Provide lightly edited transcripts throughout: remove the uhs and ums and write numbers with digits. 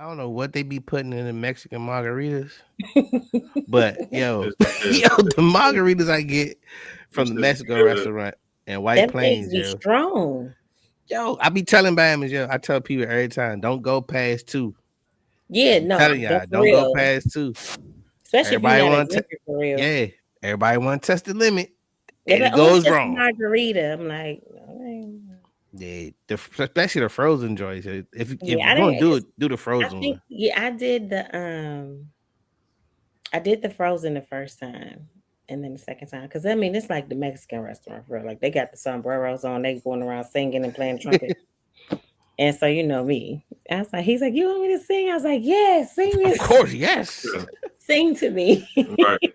I don't know what they be putting in the Mexican margaritas, but yo, It's the yo, best. the margaritas I get Them from the shits is Mexico good. restaurant in White Them things Plains, be yo. strong. Yo, I be telling Bama's, yo. I tell people every time, don't go past two. I Yeah, be no, telling that's y'all, for don't go real. past two. Especially if you're Everybody not a want to, drinker for real. yeah. Everybody want to test the limit, They're and like, it oh, it's goes just a wrong. margarita. I'm like, all right. Yeah, especially the frozen joints. If Yeah, you're I gonna didn't. do Cause it, do the I frozen think one. yeah, I did the frozen the first time, and then the second time. Cause I mean, it's like the Mexican restaurant for real. Like they got the sombreros on, they going around singing and playing trumpet. And so you know me, I was like, he's like, you want me to sing? I was like, yes, sing Of this, course, yes. Yeah. sing to me. Right.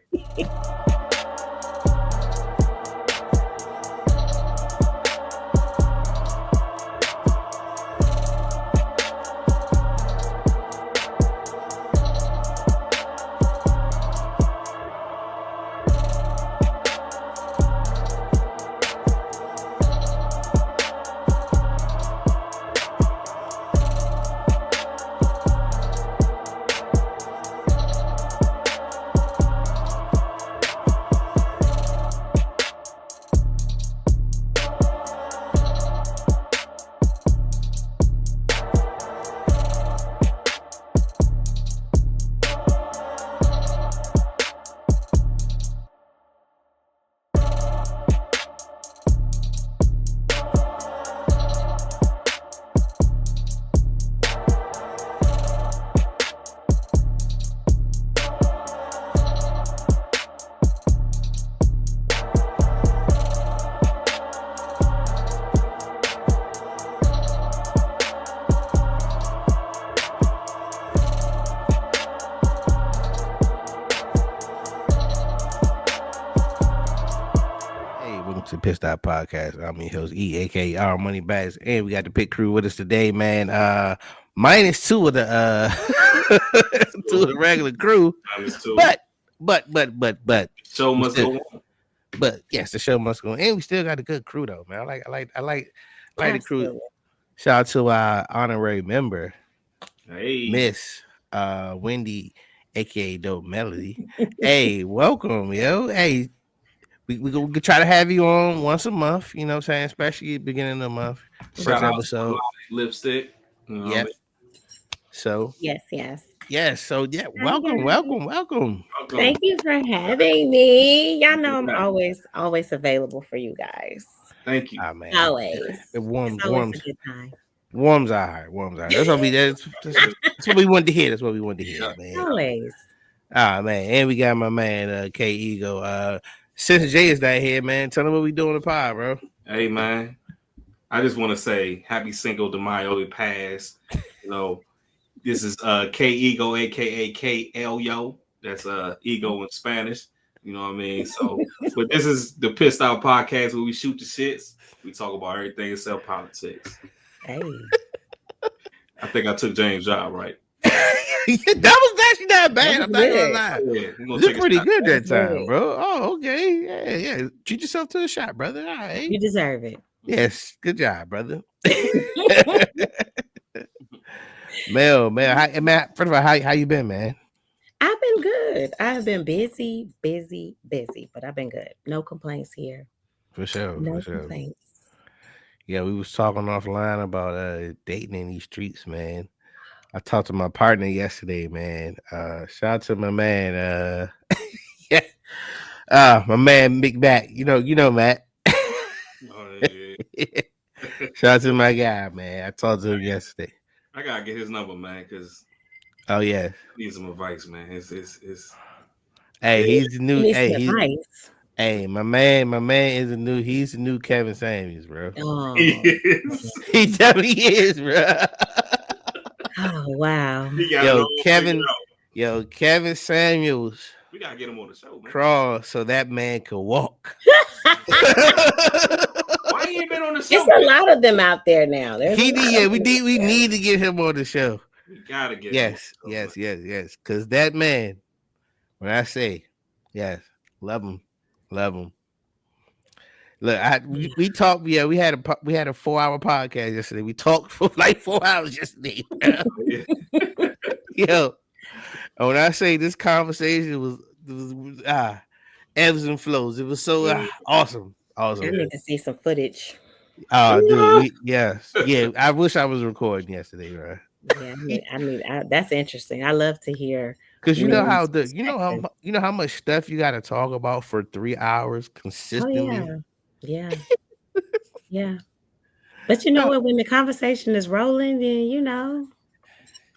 Hey, welcome to the Pissed Stop Podcast. I'm your host E, aka our Money Bags, and we got the Pit Crew with us today, man. Minus two of the two of the regular crew, Minus two. but Show we must still, go on. but yes, the show must go, on. And we still got a good crew though, man. I like the crew. Absolutely. Shout out to our honorary member, Hey. Miss Wendy, aka Dope Melody. Hey, welcome, yo. Hey, we try to have you on once a month, you know what I'm saying? Especially beginning of the month. Shout First out to episode. Lipstick. You know what I Yep. mean? So Yes, yes. welcome, Hi, guys. welcome, welcome. Welcome. Thank you for having me. Y'all know I'm always available for you guys. Thank you. Ah man. Always. It It's always a good time. warms our heart, warms our heart. That's what we wanted to hear. That's what we wanted to hear, Yeah. man. Always. Ah man, and we got my man K Ego. Since Jay is not here, man, tell him what we doing in the pod, bro. Hey man. I just want to say happy Cinco de Mayo it passed. You know, this is K Ego, aka K Elio. That's ego in Spanish. You know what I mean? So, but this is the Pissed Out Podcast where we shoot the shits. We talk about everything except politics. Hey. I think I took James' job right. That was actually not bad. I'm That's not gonna good. lie. Yeah, we're gonna You take a pretty shot. good that That's time, good. bro. Oh, okay. Yeah, yeah. Treat yourself to a shot, brother. All right. You deserve it. Yes, good job, brother. Mel, man. First of all, how you been, man? I've been good. I've been busy, but I've been good. No complaints here. For sure, for No sure. complaints. Yeah, we was talking offline about dating in these streets, man. I talked to my partner yesterday, man. Shout out to my man, yeah, my man Mick Back. You know, Matt. Oh, yeah. Shout out to my guy, man. I talked to him yesterday. I gotta get his number, man, because Oh yeah. I need some advice, man. It's Hey, he's the You new. need Hey, some advice. my man is the new. He's the new Kevin Samuels, bro. Oh, He definitely is, bro. oh wow. he got it Yo, all figured Kevin Samuels We gotta get him on the show, man. crawl so that man can walk. Why he ain't been on the show? It's a lot of them out there now. There's He a lot need, yeah, of we them need, out we there. need to get him on the show. We gotta get Yes, him on the show, yes. Because that man, when I say yes, love him. Look, we talked. Yeah, we had a 4-hour podcast yesterday. We talked for like 4 hours yesterday. man. Yo, when I say this conversation was ebbs and flows. It was so awesome. I Awesome. need to see some footage. Dude, yes. Yeah, I wish I was recording yesterday, bro. Yeah, that's interesting. I love to hear Because you know men's perspective. you know how much stuff you got to talk about for 3 hours Oh consistently. yeah, yeah, yeah. But you know No, what? When the conversation is rolling, then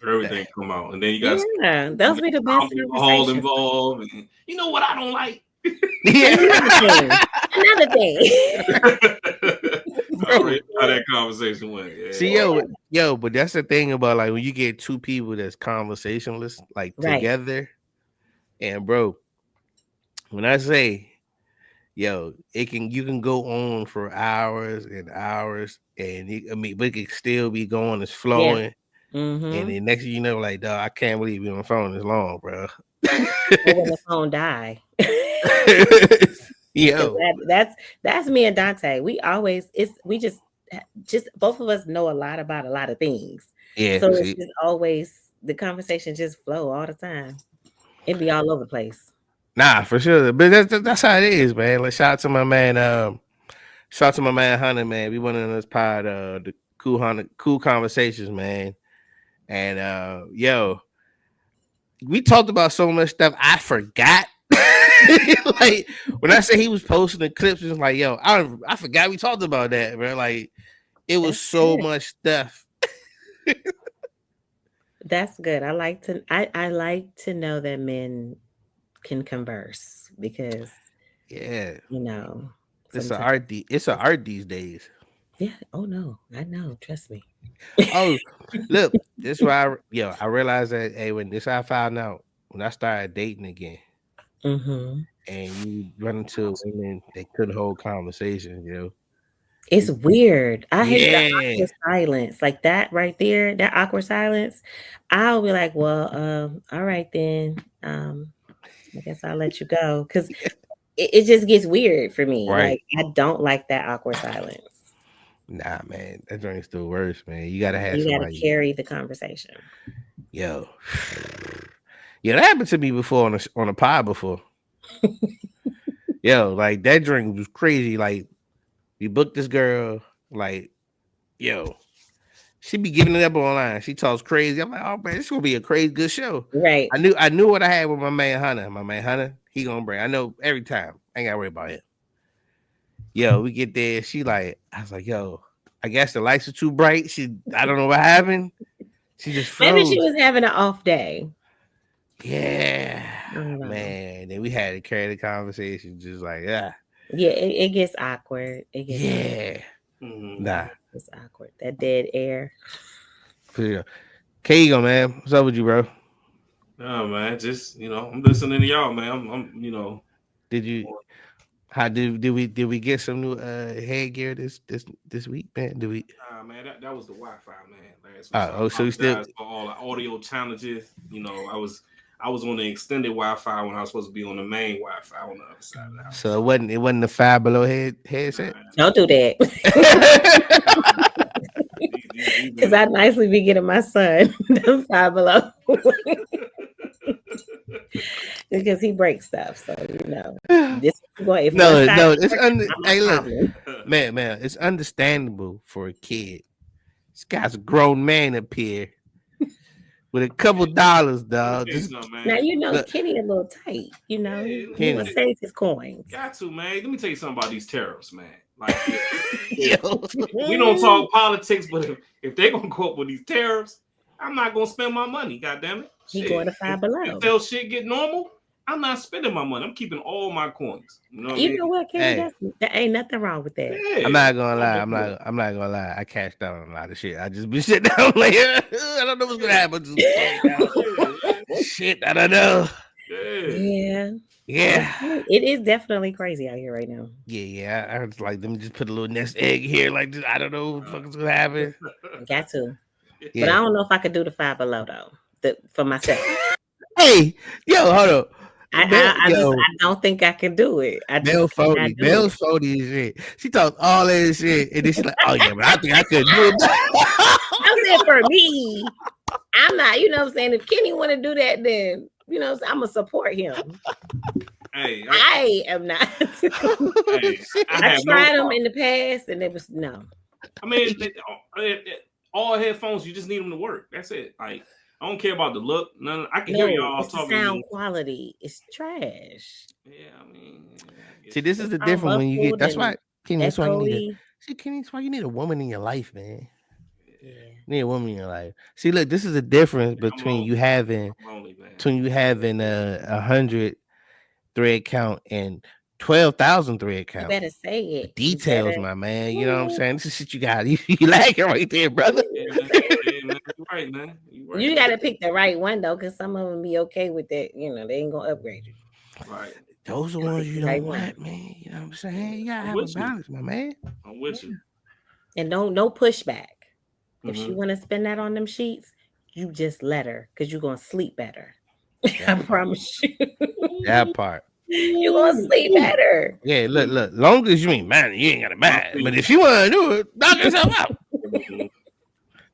Everything come out, and then you got yeah, those be the best alcohol conversations. involved. And, you know what I don't like? And another yeah, thing, another thing. I bro. already know how that conversation went. Yeah. See, but that's the thing about like when you get two people that's conversationalists like Right. together, and bro, when I say you can go on for hours and hours, and but it can still be going, it's Yeah. flowing, and Mm-hmm. then next thing you know, like, dog, I can't believe you on the phone this long, bro. Or when the phone die. Because Yo, that's me and Dante. We always we just both of us know a lot about a lot of things. yeah, So it's see, just always the conversation just flow all the time. It be all over the place. nah, for sure, but that's how it is, man. Like, shout out to my man Hunter, man. We went on this pod, the cool conversations, man, and we talked about so much stuff I forgot. Like when I say he was posting the clips, it was like, yo, I forgot we talked about that, bro. Like it was That's so good. much stuff. That's good. I like to know that men can converse because Yeah, you know it's an sometimes art. It's an art these days. yeah. Oh no, I know. Trust me. Oh, look, this why I realized that when this I found out when I started dating again, Mm-hmm. and you run into women that couldn't hold conversations, It's weird. I hate the Yeah, awkward silence. Like that right there, that awkward silence. I'll be like, well, all right then. I guess I'll let you go. Cause it just gets weird for me. right. Like I don't like that awkward silence. Nah, man, that drink's the worst, man. You gotta have You gotta somebody. carry the conversation. Yo, yeah, that happened to me before on a pod before. Yo, like that drink was crazy. Like we booked this girl, like yo, she be giving it up online. She talks crazy. I'm like, oh man, this gonna be a crazy good show. Right. I knew what I had with my man Hunter. My man Hunter, he gonna bring. I know every time. I ain't gotta worry about it. Yo, we get there. She like, I was like, yo, I guess the lights are too bright. I don't know what happened. She just Maybe she froze. was having an off day. Yeah, I don't know. man. Then we had to carry the conversation, just like, Yeah, it gets awkward. It gets awkward. yeah, Mhm. nah. It's awkward. That dead air. For sure. K-Go, man. What's up with you, bro? No, man, just I'm listening to y'all, man. I'm Did you how did we get some new headgear this week, man? Did we man, that was the Wi-Fi, man. Last week, so I so we still apologize for all the audio challenges. I was on the extended Wi-Fi when I was supposed to be on the main Wi-Fi on the other side of the house. so it wasn't the Five Below headset? Don't do that. These Because I nicely be getting my son the Five Below because he breaks stuff. So this is going. If one side no, is it's working, I'm a hey look, problem. man, it's understandable for a kid. This guy's a grown man up here with a couple dollars, dog. Just Now look, Kenny a little tight. He Kenny. will save his coins. Got to, man. Let me tell you something about these tariffs, man. Like, yo. we don't talk politics, but if they're gonna go up with these tariffs, I'm not gonna spend my money. God damn it! He going to Five Below. Until shit get normal, I'm not spending my money. I'm keeping all my coins. You know what I You mean? know what, Kenny? Hey. There ain't nothing wrong with that. Yeah. I'm not gonna lie. I'm not gonna lie. I cashed out on a lot of shit. I just been sitting down like, I don't know what's gonna happen. Shit, I don't know. Yeah. Yeah. It is definitely crazy out here right now. Yeah. I was like, let me just put a little nest egg here. Like, I don't know what the fuck is gonna happen. Got to. Yeah. But I don't know if I could do the Five Below though. For myself. Hey, yo, hold up. I don't think I can do it. Mel's 40 and shit. She talks all that shit, and then she's like, "Oh yeah, but I think I could do it." I said for me. I'm not, you know what I'm saying? If Kenny want to do that, then, you know, I'm going to support him. Hey, I am not. hey, I I have no tried them problem. in the past and it was no. I mean, all headphones, you just need them to work. That's it. Like, I don't care about the look. None. I can hear No, y'all it's the talking to sound me. quality. It's trash. Yeah, I mean, I See, guess this you. is It's the all difference when you get. muffled That's and why, Kenny. That's why you need a. echoey. See, Kenny. That's why you need a woman in your life, man. Yeah. You need a woman in your life. See, look, this is the difference I'm lonely. I'm lonely, man. between you having 100 thread count and 12,000 thread You count. better say The it. You details, better. my man. You know what I'm saying? This is shit you got. You lagging right there, brother. Yeah, man. Yeah, man. You're right, man. You're right, You man. got to pick the right one though, because some of them be okay with that. You know, they ain't gonna upgrade you. Right. Those are You ones pick you the right don't one. want, man. You know what I'm Yeah, saying? You gotta I'm have a with you. balance, my man. I'm with you. And don't no pushback. If she Mm-hmm. want to spend that on them sheets, you just let her, because you're gonna sleep better. I That part. promise you. That part. You're gonna sleep better. Yeah, look. Long as you ain't mad, you ain't gotta My mind. But feet. if you want to do it, knock yourself out. Mhm.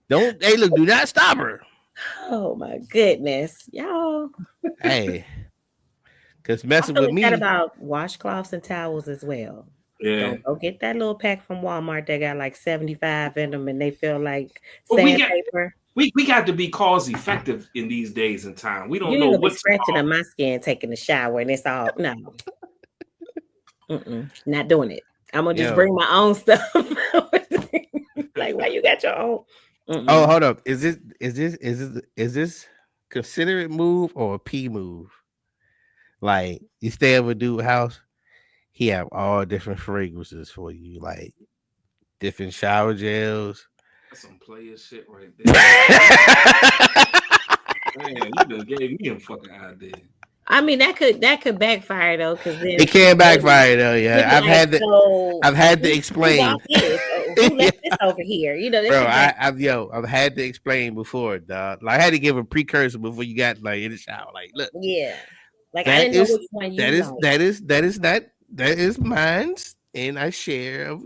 Don't. Hey, look. Do not stop her. Oh my goodness, y'all. Hey, cause I messing feel with like that me, about washcloths and towels as well. Yeah. Don't go get that little pack from Walmart that got like 75 in them and they feel like But sandpaper. we got to be cause effective in these days and time. We don't You know ain't gonna be what's scratching on my skin taking a shower and it's all no. Not doing it. I'm gonna just yo. bring my own stuff. Like, why you got your own? Oh, Mm-mm. hold up. Is this considerate move or a P move? Like you stay over a dude house, he have all different fragrances for you, like different shower gels. That's some player shit right there. Man, you done gave me a fucking idea. I mean, that could backfire though, because then It can backfire though. he'll Yeah, be like, so I've had to who explain. bought this? Or who Yeah, left this over here? You know, that bro, could back. I've had to explain before, dog. Like I had to give a precursor before you got like in the shower. Like, look, Yeah. Like I that didn't know is which one that you is like. that is mine's, and I share of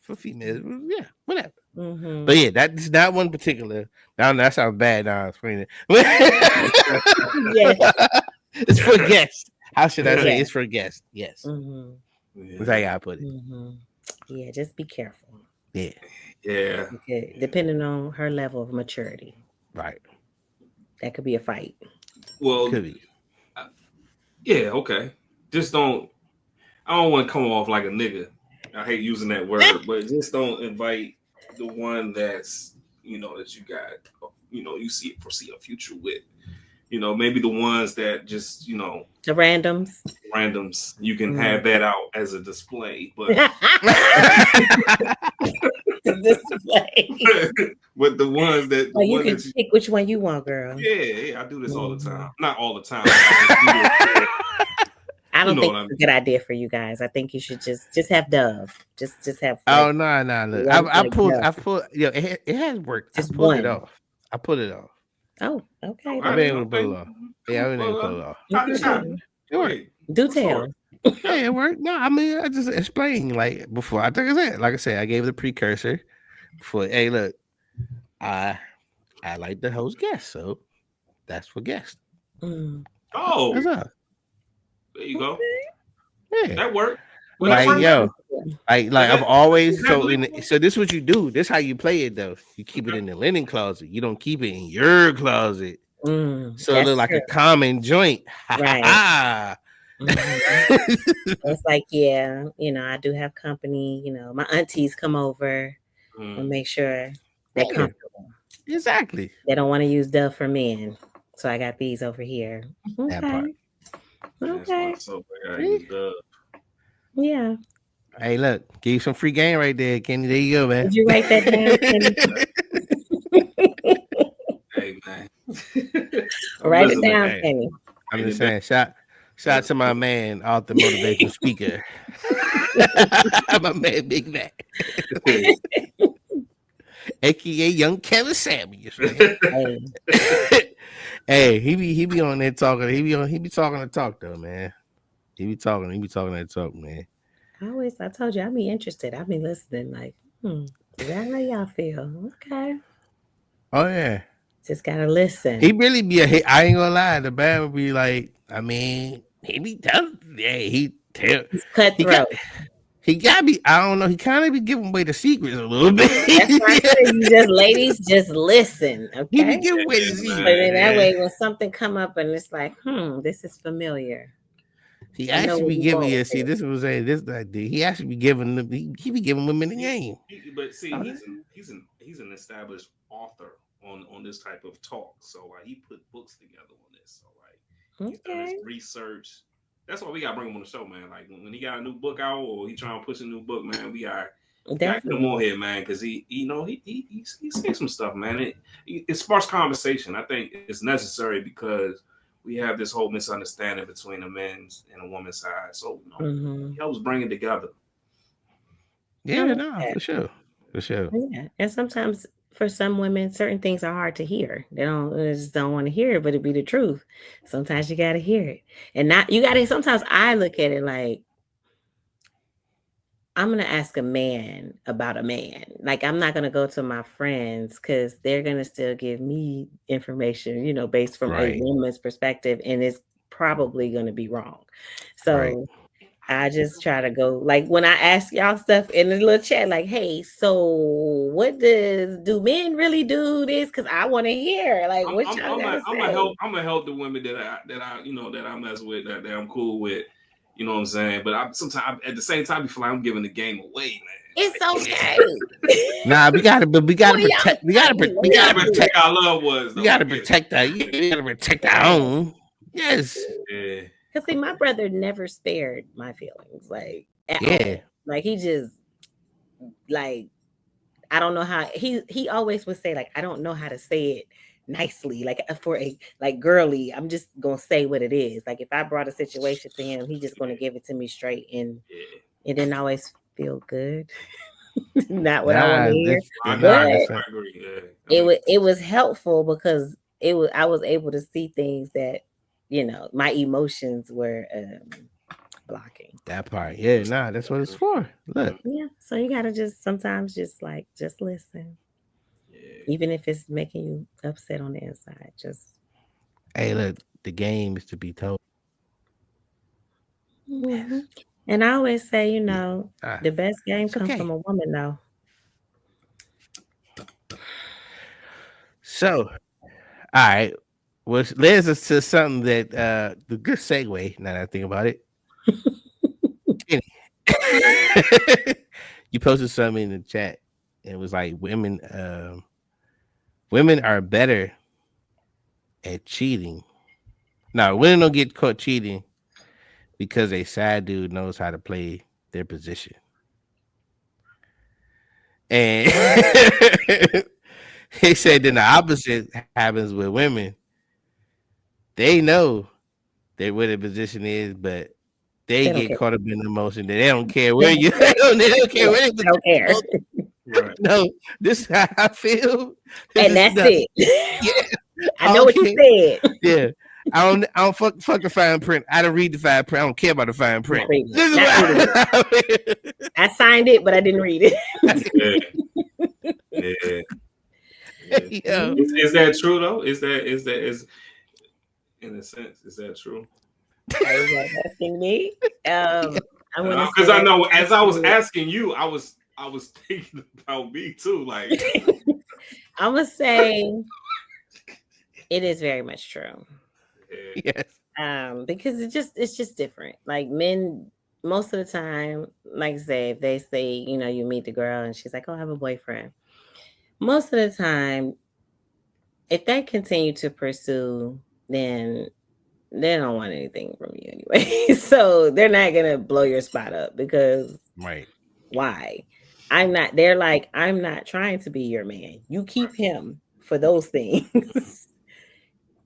for females. Yeah, whatever. Mm-hmm. But yeah, that's not one particular. Now that sounds bad. Now I'm explaining it. Yes. It's for guests. How should I say? Yeah. It's for guests. Yes, Mm-hmm. that's how Yeah. I gotta put it. Mm-hmm. Yeah, just be careful. Yeah, Yeah. Okay. Depending on her level of maturity, right. that could be a fight. Well, Could be. yeah, okay. Just don't. I don't want to come off like a nigga. I hate using that word, but just don't invite the one that's that you got. You foresee a future with. Maybe the ones that just The randoms. randoms. You can Mm. have that out as a display, but The display. but the ones that Oh, you can pick which one you want, girl. yeah, I do this all the Mhm. time. Not all the time. But I just do it. I You don't know think what I it's mean? a good idea for you guys. I think you should just have Dove. Just have like Oh no! Look, one like Dove. I've pulled. It has worked. I Just pulled it one. off. I pulled it off. Oh, okay Okay, I've been then. able to pull okay. it off. Yeah, I've been able to pull it off. Shot the Okay shot. then. It Go worked. ahead. Do Go for tell. it. Yeah, it worked. No, I mean, I just explained like before. Like I said, I gave the precursor before. Hey, look, I I like the host guest, so that's for guest. Mm. Oh, That's all. there you go. Yeah, That worked. But Make that like sure worked you better. yo, do it. I've Is always that so this what you do. This how you play it though. You keep it okay? in the linen closet. You don't keep it in your closet. So it That's look like true. a common joint. Ha ha Right. ha. Mhm. It's like, yeah, I do have company. My aunties come over and Mm. make sure they're Yeah, comfortable. exactly. They don't want to use Dove for men. So I got these over here. That part. Okay. That's why Okay. it's so bad. I See? use Dove. Yeah. Hey, look, give you some free game right there, Kenny. There you go, man. Did you write that down, Kenny? Hey man, I'm Write it listening. down, Hey, Kenny. I'm Writing just it down. saying, shout out to my man, author motivational speaker. My man Big Mac. AKA Young Kevin Samuels, man. Hey, Hey, he be on there talking. He be talking the talk though, man. He be talking that talk, man. I told you, I'd be interested. I'd be listening, like, is that how y'all feel? Okay. Oh yeah. Just gotta He listen. really be I ain't gonna lie. The man would be like, I mean, he be telling, yeah, he tell, He's he got, cutthroat. he got me. I don't know. He kind of be giving away the secrets a little That's why I bit. said you just ladies just listen, He be okay? giving away the Yeah, But secrets, man. then that man. way when something come up and it's like, this is familiar. He I know actually where be you giving. going Yeah, with see, this. this was saying this like he actually be giving them. He be giving women the game. But see, Okay. he's an established author on this type of talk. So like he put books together on this. So like he's done his Okay. research. That's why we gotta bring him on the show, man. Like when he got a new book out or he trying to push a new book, man, we gotta get him Definitely. on here, man, because he says some stuff, man. It sparks conversation. I think it's necessary because we have this whole misunderstanding between a men's and a woman's side. So Mm-hmm. he helps bring it together. I Yeah, like no, that. for sure, for sure. Yeah. And sometimes for some women, certain things are hard to hear. They just don't want to hear it, but it be the truth. Sometimes you gotta hear it. And not you gotta sometimes I look at it like I'm gonna ask a man about a man. Like I'm not gonna go to my friends because they're gonna still give me information, based from a Right, woman's perspective, and it's probably gonna be wrong. right. So I just try to go like when I ask y'all stuff in the little chat, like, hey, so what do men really do this? Cause I want to hear like I'm what I'm y'all I'm a, gotta I'm a help say. I'm gonna help the women that I mess with that I'm cool with. You know what I'm saying? But I sometimes at the same time I feel like I'm giving the game away, It's man. Like, okay. Nah, but we Who gotta y'all protect. fighting? we What gotta y'all do? protect our loved ones, We though. I gotta get protect that. it. We gotta protect our Yeah. own. Yes. Yeah, Cause see, my brother never spared my feelings, like at Yeah. all. Like he just like I don't know how he always would say like I don't know how to say it nicely, like for a like girly. I'm just gonna say what it is. Like if I brought a situation to him, he just gonna give it to me straight, and yeah. it didn't always feel good. Not what I want to Nah, hear, I agree. nah. but That's I agree. Yeah, I it mean, was helpful because I was able to see things that my emotions were blocking. that part. Yeah, nah. That's what it's for. Look. Yeah, so you gotta just sometimes just listen, yeah, even if it's making you upset on the inside. Just Hey, look. The game is to be told. hmm Yes. and I always say, Yeah. Ah, the best game it's comes from okay. a woman, though. So, all right. Which leads us to something that the good segue. Now that I think about it, Kenny, you posted something in the chat. And it was like women are better at cheating. No, women don't get caught cheating because a sad dude knows how to play their position. And he said then the opposite happens with women. They know that what their position is, but they They don't get care. caught up in the emotion that they don't care They where don't you care. they don't care Yeah, where they I put don't care. you. right. No, this is how I feel. This And is that's the it. yeah. I I know don't what you care. said. Yeah. I don't fuck the fine print. I don't read the fine print. I don't care about the fine Not print. reading it. This is Not reading it. what I signed it, but I didn't read it. Yeah, yeah, yeah. Yo. Is that true though? Is in a sense is that true? Are you guys asking me? I want to Because say I that's know as I was absolute. asking you, I was thinking about me too. Like, I'm gonna say it is very much true. yeah, Yes. Because it's just different. Like men, most of the time, like I say, if they say, you meet the girl and she's like, "Oh, I have a boyfriend." Most of the time, if they continue to pursue, then they don't want anything from you anyway. So they're not gonna blow your spot up because Right. why? They're like, I'm not trying to be your man. You keep him for those things.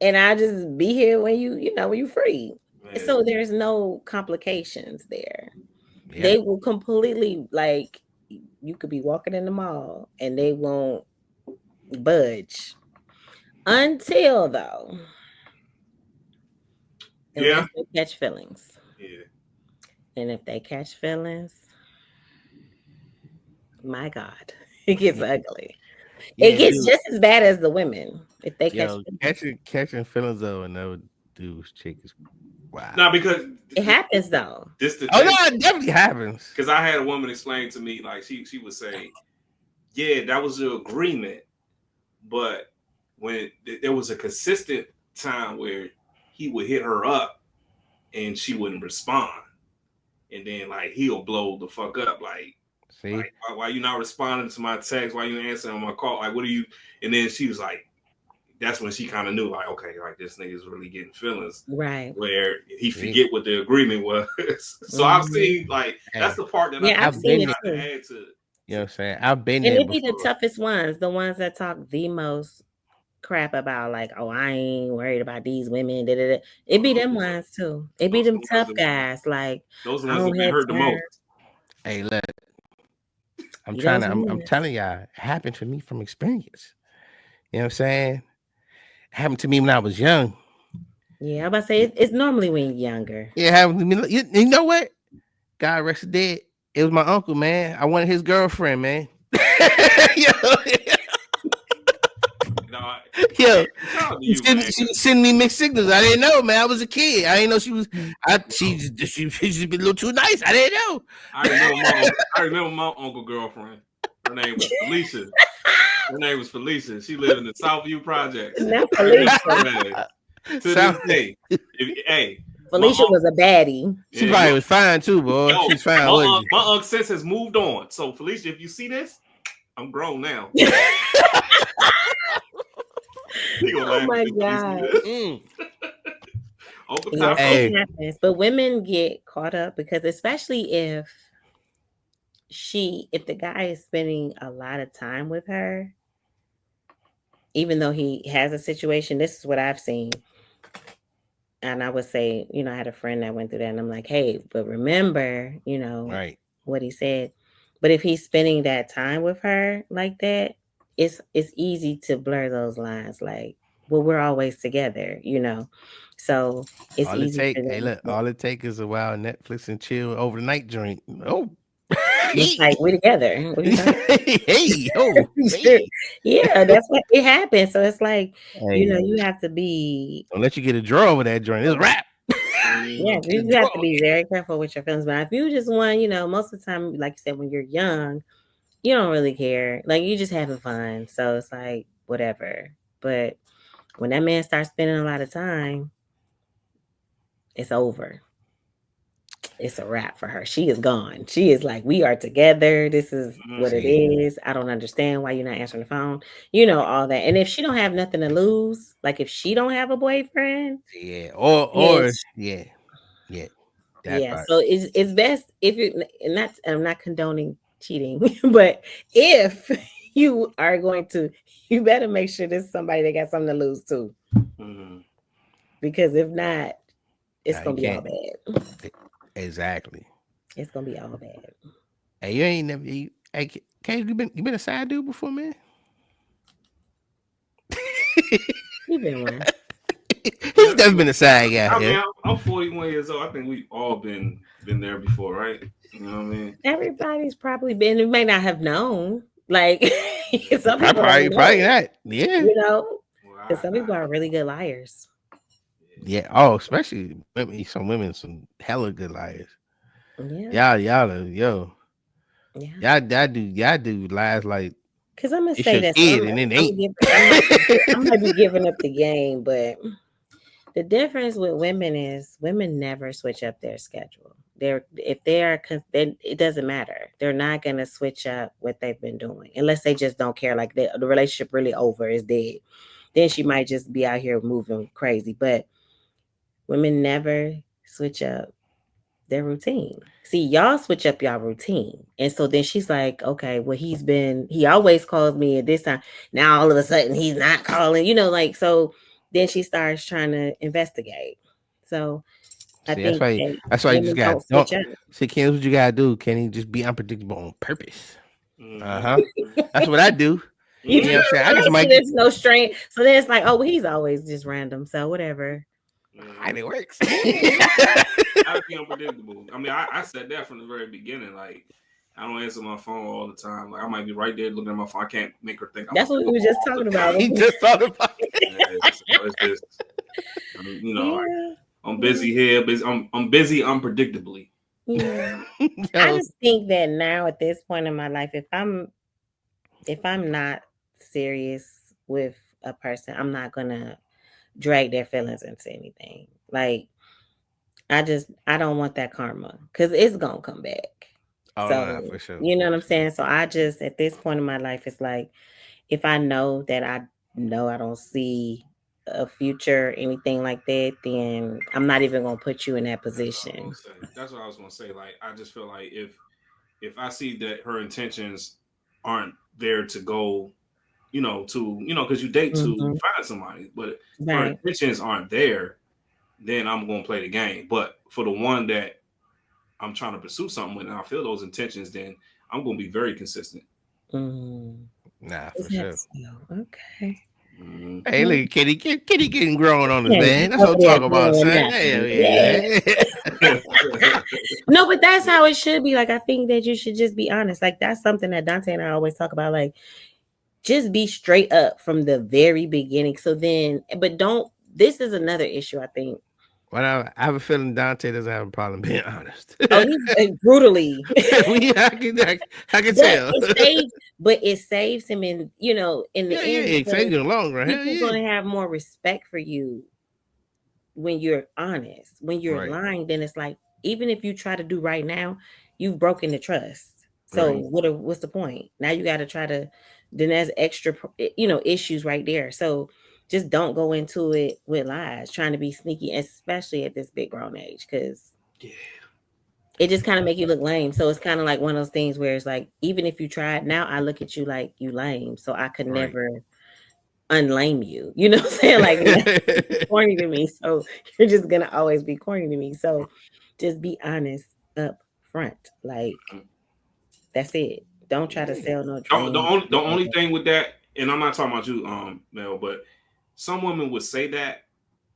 And I just be here when when you free. man, So there's no complications there. Yeah. They will completely like you could be walking in the mall and they won't budge until though, yeah, unless they catch feelings. yeah. And if they catch feelings, my God, it gets ugly. It Yeah, gets dude. just as bad as the women if they catch Yo, feelings. catching feelings though, and another dude's chick is Now, wow. because It happens though. this the Oh no, thing. it definitely happens. Because I had a woman explain to me, like she would say, "Yeah, that was the agreement, but when there was a consistent time where he would hit her up and she wouldn't respond, and then like he'll blow the fuck up, See, why you not responding to my text? Why you answering my call? Like, what are you?" And then she was like, that's when she kind of knew, like, okay, like this nigga's really getting feelings. Right. Where he see, forget what the agreement was. So I've seen like that's hey, the part that I Yeah, I've I've seen been it there. tried too. to add to. You know what I'm saying? I've been And there it be the before. toughest ones, the ones that talk the most crap about like, oh, I ain't worried about these women. Da, da, da. It be them ones too. It be Those are them the ones tough that guys. Like, those are the I ones that don't been have hurt the time. most. Hey, look, Be those I'm ones. telling y'all, it happened to me from experience. You know what I'm saying? It happened to me when I was young. Yeah, I'm about to say it's normally when you're younger. It happened to me. You know what? God rest his dead. It was my uncle, man. I wanted his girlfriend, man. yo, You know, yo, shout out to you, man. she was sending me mixed signals. I didn't know, man. I was a kid. I didn't know she was. Mhm. She just been a little too nice. I didn't know. I remember my uncle girlfriend. Her name was Felicia. Her name was Felicia. She lived in the Southview Projects. Not I remember Felicia. her, man. To this So, day, hey, my Felicia uncle, was a baddie. she yeah, probably was fine too, boy. yo, She's fine, wasn't my uncle since has moved on. So Felicia, if you see this, I'm grown now. He gonna Oh laugh at my you when he see god. this. she? Uncle Yes, Taco. it Hey, happens. But women get caught up because especially if the guy is spending a lot of time with her, even though he has a situation, this is what I've seen. And I would say, I had a friend that went through that, and I'm like, hey, but remember, right. what he said. But if he's spending that time with her like that, it's easy to blur those lines. Like, well, we're always together. So it's All it easy for take, hey, them look, to all it take is a wild Netflix and chill over the night joint. Oh, it's like we're together. What are you talking hey, oh, about? hey, Yeah, that's what it happens. So it's like, hey, you have to be don't let you get a draw over that joint. It's rap. yeah, Mhm. Get a you have to draw. be very careful with your feelings. But if you just want, most of the time, like you said, when you're young, you don't really care. Like you just having fun. So it's like whatever. But when that man starts spending a lot of time, it's over. It's a wrap for her. She is gone. She is like, we are together. This is what it See, is. I don't understand why you're not answering the phone. All that. And if she don't have nothing to lose, like if she don't have a boyfriend, yeah, then yeah, yeah, that yeah. part. So it's best if you and that's I'm not condoning cheating, but if you are going to, you better make sure this is somebody that got something to lose too. Mhm. Because if not, it's Nah, you gonna be all can't. bad. E- Exactly. It's gonna be all bad. Hey, you ain't never. Hey, Kay, you been a side dude before, man? You've been one. Yeah, He's never been a side guy. I mean, Yeah. I'm 41 years old. I think we've all been there before, right? You know what I mean? Everybody's probably been. You may not have known. Like some people don't Probably know. not. Yeah. You know, Well, because some people are really good liars. Yeah. Oh, especially women. Some women, some hella good liars. Yeah, Yo, yeah. y'all do lies like Because I'm gonna it's say your that kid and it ain't. I might be giving up the game, but the difference with women is women never switch up their schedule. They're if they are, then it doesn't matter. They're not gonna switch up what they've been doing unless they just don't care. Like the relationship really over is dead. Then she might just be out here moving crazy. But women never switch up their routine. See, y'all switch up y'all routine. And so then she's like, okay, well, he always calls me at this time. Now all of a sudden he's not calling, like, so then she starts trying to investigate. So I See, think that that's why you just women got don't don't switch up. see Ken, what you gotta do. Can he just be unpredictable on purpose? Mhm. Uh-huh. That's what I do. You You do, know what I'm saying? I just right? So might get there's no strain. So then it's like, oh, well, he's always just random. So whatever. and Mhm. it works. I'd be unpredictable. I mean, I said that from the very beginning. Like, I don't answer my phone all the time. Like I might be right there looking at my phone. I can't make her think I'm That's on what the we were phone just all the talking about. time. He just thought about it. Yeah, so it's just, like, Yeah, I'm yeah, busy here. I'm busy unpredictably. yeah. I Yo, just think that now at this point in my life, if I'm not serious with a person, I'm not gonna drag their feelings into anything. Like I don't want that karma because it's gonna come back. oh So no, for sure. you know what For I'm sure. saying. So I just at this point in my life, it's like if I know that I know I don't see a future, anything like that, then I'm not even gonna put you in that That's what I was gonna position. say. That's what I was gonna say. Like I just feel like if I see that her intentions aren't there to go, because you date to Hmm. find somebody, but if her Right. intentions aren't there, then I'm gonna play the game. But for the one that I'm trying to pursue something with, and I feel those intentions, then I'm gonna be very consistent. Mm. Nah, Is for that sure. so? Okay. Mm-hmm. Hey, Well, look at Kitty getting grown on us, yeah, man. That's what over I'm there talking about, doing son. Hell nothing. Yeah. yeah, No, but that's how it should be. Like, I think that you should just be honest. Like, that's something that Dante and I always talk about. Like, just be straight up from the very beginning. So then, but don't. This is another issue. I think. But I have a feeling Dante doesn't have a problem being honest. Oh, he's brutally. I can But tell. it saves, but it saves him in, in the Yeah, end yeah, because exciting in the long run. Hell people yeah. gonna have more respect for you when you're honest. When you're Right, lying, then it's like even if you try to do right now, you've broken the trust. So right. Mm-hmm. what's the point? Now you got to try to. Then there's extra, issues right there. So just don't go into it with lies, trying to be sneaky, especially at this big grown age, because Yeah. it just kind of make you look lame. So it's kind of like one of those things where it's like, even if you tried, now I look at you like you lame. So I could Right. never unlame you. You know what I'm saying? Like now you're corny to me. So you're just gonna always be corny to me. So just be honest up front. Like that's it. Don't try to Yeah. sell no The dream. only the only thing with that, and I'm not talking about you, Mel, but some women would say that,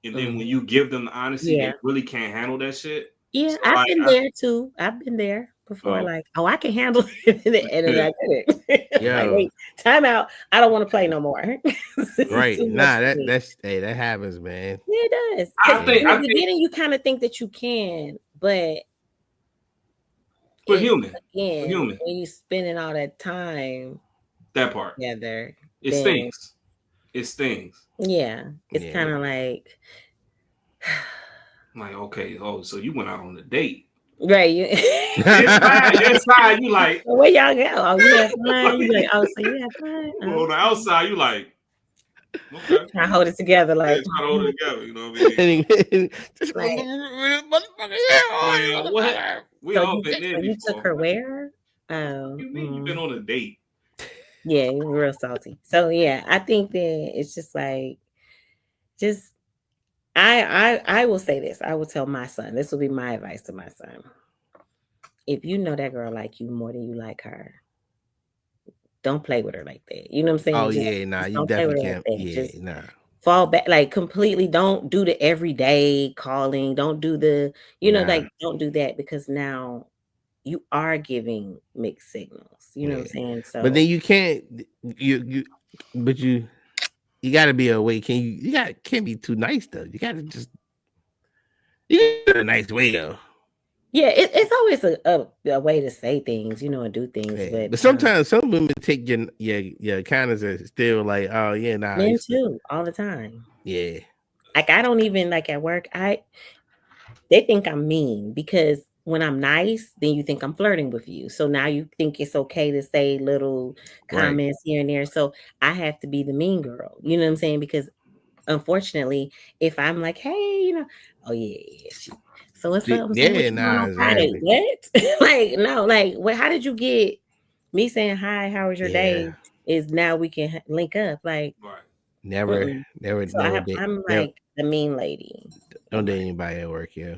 and then when Mhm. you give them the honesty, Yeah. they really can't handle that shit. Yeah, So I've like, been there too. I've been there before. oh, Like, oh, I can handle it, and then yeah, I did it. Like, Yo, wait, time out. I don't want to play no more. This is right. too much Nah, for me. that happens, man. Yeah, it does. Because I Yeah. think in the I think beginning, you kind of think that you can, but for it human, for again, human, when you spending all that time that part together, it then stings. It stings. yeah, it's kind Yeah. of like I'm like, okay, oh, so you went out on a date. right. You, Inside, you like, where y'all go? Oh, you have fun. You be like, oh, so you have fun. on the Okay. outside, you like, okay, Try to hold it together, yeah, like, try to hold it together. You know what I mean? Just like. motherfucker, yeah, Man, oh, what? motherfucker. We So all you been there so you took before. her where? What Oh, you mean? You been on a date? yeah, you were real salty. So yeah, I think that it's just like just I will say this. I will tell my son. This will be my advice to my son. If you know that girl like you more than you like her, don't play with her like that. You know what I'm saying? Oh Just, yeah, nah, just you don't play with definitely her like can't. that. Yeah, Just nah, fall back like completely. Don't do the everyday calling. Don't do the, nah, like don't do that because now you are giving mixed signals. You know what I'm yeah. saying? But then So you can't. You, but you got to be away. You got can't be too nice though. You got to just you got a nice way though. yeah, it's always a way to say things, and do things, Yeah, but but sometimes some women take your kindness as still like, oh yeah, nah, men it's too, all the time. yeah, Like I don't even like at work. They think I'm mean because when I'm nice, then you think I'm flirting with you. So now you think it's okay to say little right, comments here and there. So I have to be the mean girl. You know what I'm saying? Because unfortunately, if I'm like, hey, oh yeah, yeah, so what's up? I'm saying, what yeah, you doing nah, on Friday? exactly, What? Like, no, like, what? How did you get me saying hi? How was your day? yeah, Is now we can link up? Like, Right. never, mm-mm. never, So never date, I'm never like the mean lady. don't date anybody at work, yeah.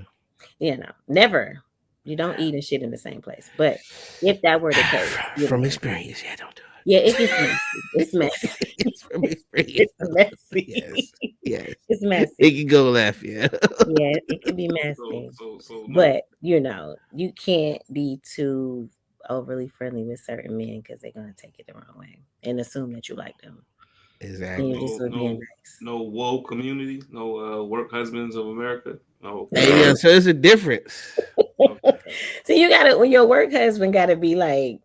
Never. You don't eat and shit in the same place. But if that were the case, From experience, yeah, don't do yeah, it gets messy. It's messy. it. It's from experience, It's don't do it. messy. Yes, yes, It's it messy. can go left, yeah. Yeah, it can be So messy. so so no. But you can't be too overly friendly with certain men because they're gonna take it the wrong way and assume that you like them, and you Exactly. just No, were being no, nice. no woke community. No work husbands of America. No. Hey, yeah, so it's a difference. Okay. So you gotta when your work husband gotta be like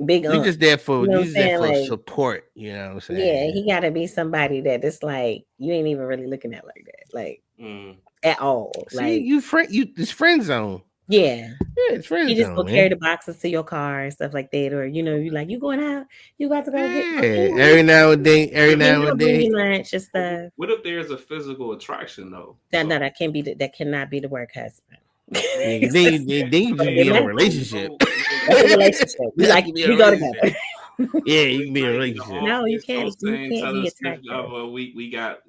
big You aunt. just there for You know what you I'm just there saying? for Like, support. You know what I'm yeah, saying? he gotta be somebody that it's like you ain't even really looking at like that, like Mm. at all. See, Like, you it's friend zone. yeah. Yeah, it's friend He just zone, go carry man. the boxes to your car and stuff like that, or you like you going out, you about to go get okay, Yeah, every then now he'll and bring then. you lunch and stuff. What if there's a physical attraction though? That So no, that can't be that cannot be the work husband. man, Yeah, then you just Okay, be in a man, imagine relationship. no, that's a relationship. We That like could be a we go relationship. together. Yeah, no you can be in a invite me to relationship. No, office. No you saying can't tell be us if attractive.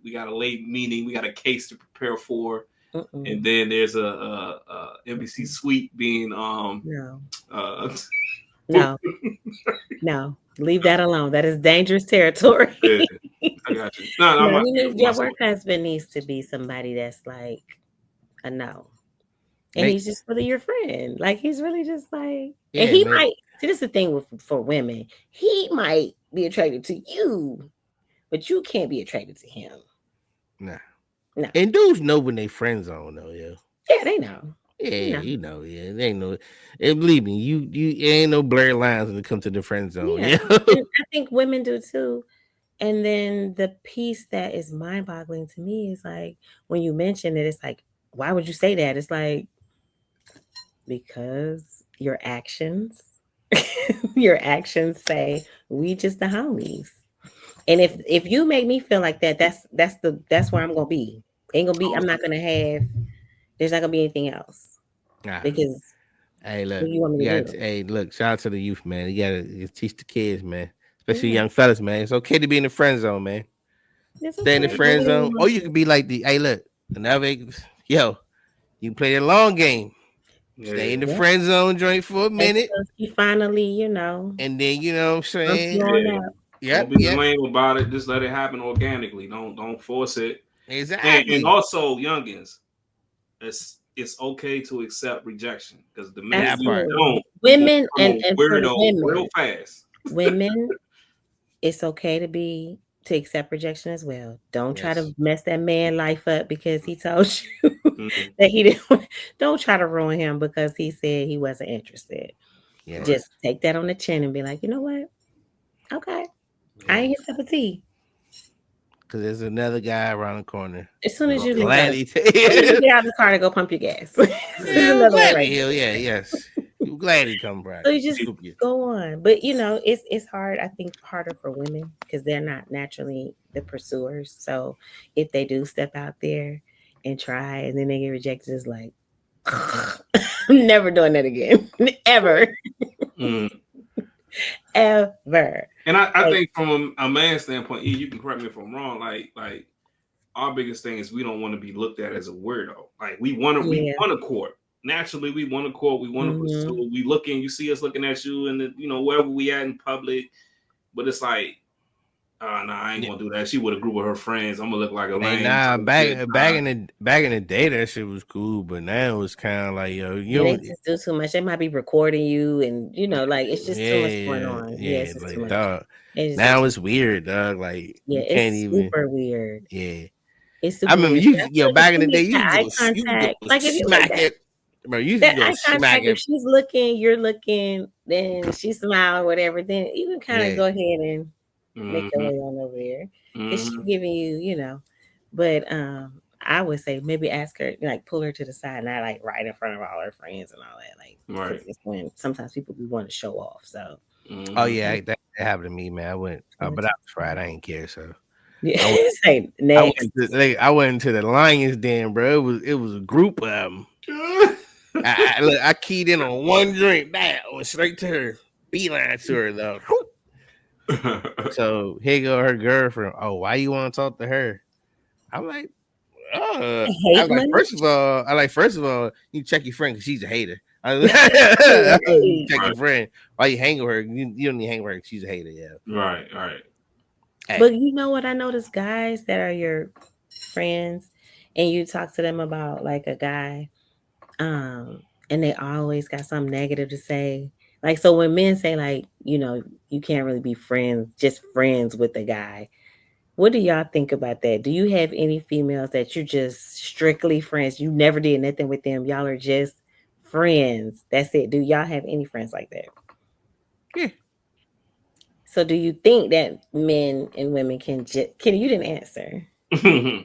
we got a late meeting. We got a case to prepare for, Mm-mm. and then there's a NBC Mm-mm. suite being No, uh no, no. Leave that alone. That is dangerous territory. yeah, I got you. No, no, I'm No, not saying for your myself. work husband needs to be somebody that's like a no. And Make he's just really your friend. Like he's really just like, and yeah, he make might see this is the thing with for women. He might be attracted to you, but you can't be attracted to him. nah. No. And dudes know when they friend zone though, yeah. Yeah, they know. Yeah, You know. you know, yeah. They ain't no and believe me, you it ain't no blurry lines when it comes to the friend zone, Yeah. yeah. And I think women do too. And then the piece that is mind boggling to me is like when you mention it, it's like, why would you say that? It's like, because your actions, your actions say we just the homies. And if you make me feel like that, that's where I'm gonna be. Ain't gonna be. I'm not gonna have. There's not gonna be anything else Nah. because Hey, look, what do you want me you to got do? hey, look, shout out to the youth, man. You gotta teach the kids, man. Especially Yeah, young fellas, man. It's okay to be in the friend zone, man. it's Stay in the okay. But friend what do you zone. want Or to you do? could be like the hey, look, another yo, you can play the long game. Stay Yeah, in the Yeah, friend zone joint for a minute. until he finally, And then you know what I'm dumps you saying? on yeah. out. Don't Yep, be yep. lame about it. Just let it happen organically. Don't force it. And Exactly. also, youngins, it's okay to accept rejection because the minute That you part. Absolutely. don't, you gonna Women become a and for the weirdo real fast. women, it's okay to accept rejection as well. Don't try to Yes. mess that man life up because he told you Mhm. that he didn't. Don't try to ruin him because he said he wasn't interested. Right. Just Yes. take that on the chin and be like, you know what? Okay, I Yeah. ain't his cup of tea. Cause there's another guy around the corner. As soon Who as will you Right. leave out, gladly as soon as you take get out of the car to go pump your gas, there's Yeah, another one gladly right he'll, there. yeah, yes. He'll gladly come by. So you just Scoop you. go on. But it's hard, I think harder for women because they're not naturally the pursuers. So if they do step out there and try and then they get rejected, it's like I'm never doing that again. Ever. Mm. Ever. And I Like, think from a man's standpoint, E, you can correct me if I'm wrong. Like our biggest thing is we don't want to be looked at as a weirdo. Like we yeah. want to court. Naturally, we want to court. We want to Hmm. pursue. We looking. You see us looking at you, and wherever we at in public. But it's like, nah, I ain't Yeah. gonna do that. She with a group of her friends. I'm gonna look like a Hey, lame nah, type shit. back Nah. back in the day, that shit was cool, but now it's kind of like yo, you Yeah, they don't, just do too much. They might be recording you and like it's just too much going yeah, on. Yeah, yeah, it's just too like much. dog. They just do Now too it's weird, dog. Like Yeah, you can't it's even, super weird. yeah. It's I super remember weird. you, That's yo, if back in you the day, make that eye you could contact, go like if you make smack it, bro. You that could go eye contact, smack if it, she's looking, you're looking, then she smile or whatever, then you can kind of yeah, go ahead and make your Mm-hmm. way on over there because she's Mm-hmm. giving you. But I would say maybe ask her, like pull her to the side, not like right in front of all her friends and all that, like because Right. it's when sometimes people be want to show off. So oh Mm-hmm. yeah, that happened to me, man. I went, pull her but to I the was right. I side. ain't care, so Yeah, I went. say next. I went into the Lions Den, bro. It was a group of them. Look, I keyed in on one drink, bam, went straight to her, beeline to her though. So here go her girlfriend. Oh, why you want to talk to her? I'm like, I Hate like money. first of all, you check your friend because she's a hater. You Right. check Right. your friend. Why you hang with her? You don't need to hang with her. She's a hater. Yeah. Right. Right. Hey, But you know what? I notice guys that are your friends and you talk to them about like a guy, um, and they always got something negative to say. Like, so when men say like, you can't really be friends, just friends with a guy. What do y'all think about that? Do you have any females that you're just strictly friends? You never did nothing with them. Y'all are just friends. That's it. Do y'all have any friends like that? Yeah. So do you think that men and women can just Kenny, you didn't answer. I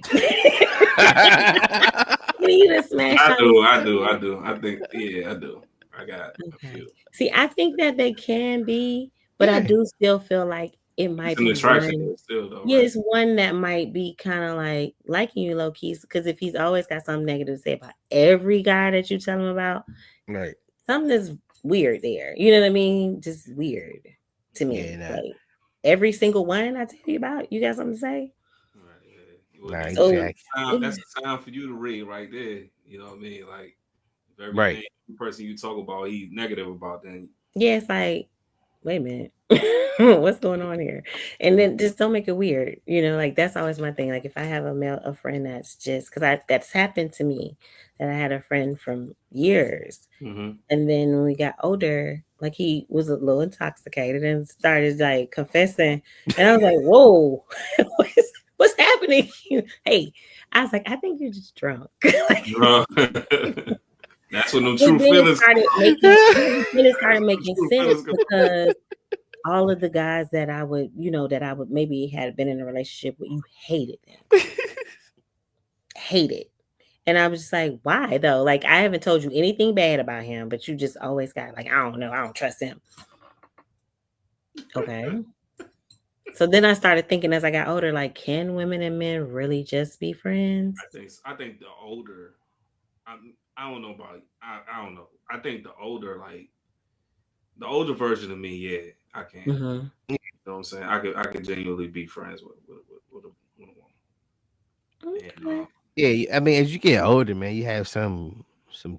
You just smashed on do, your I do, I forehead. do. I think, yeah, I do. I got a Okay. few. See, I think that they can be, but I Yeah. do still feel like it It's might an be attraction one. there still, though, Yeah, right? it's one that might be kind of like liking you low keys. Because if he's always got something negative to say about every guy that you tell him about, Right. something is weird there. You know what I mean? Just weird to Yeah, me. nah. Like every single one I tell you about, you got something to say? Right. Yeah. Well, Nah, So exactly. that's a sound for you to read right there. You know what I mean? Like if Right. everything the person you talk about he negative about, then yeah, it's like, wait a minute. What's going on here? And then just don't make it weird. Like that's always my thing. Like if I have a friend that's just because that's happened to me, that I had a friend from years. mm-hmm. And then when we got older, like he was a little intoxicated and started like confessing. And I was like, whoa, what's happening? Hey, I was like, I think you're just drunk. Like, That's when them but true feelings come out. then it started That's when making true sense feelings come out. because all of the guys that I would maybe had been in a relationship with, you hated them, hated. And I was just like, why though? Like, I haven't told you anything bad about him, but you just always got like, I don't know, I don't trust him. Okay. So then I started thinking as I got older, like, can women and men really just be friends? I think the older I don't know about I don't know. I think the older version of me, yeah, I can. Mm-hmm. You know what I'm saying? I could genuinely be friends with a woman. And Okay. Yeah, I mean, as you get older, man, you have some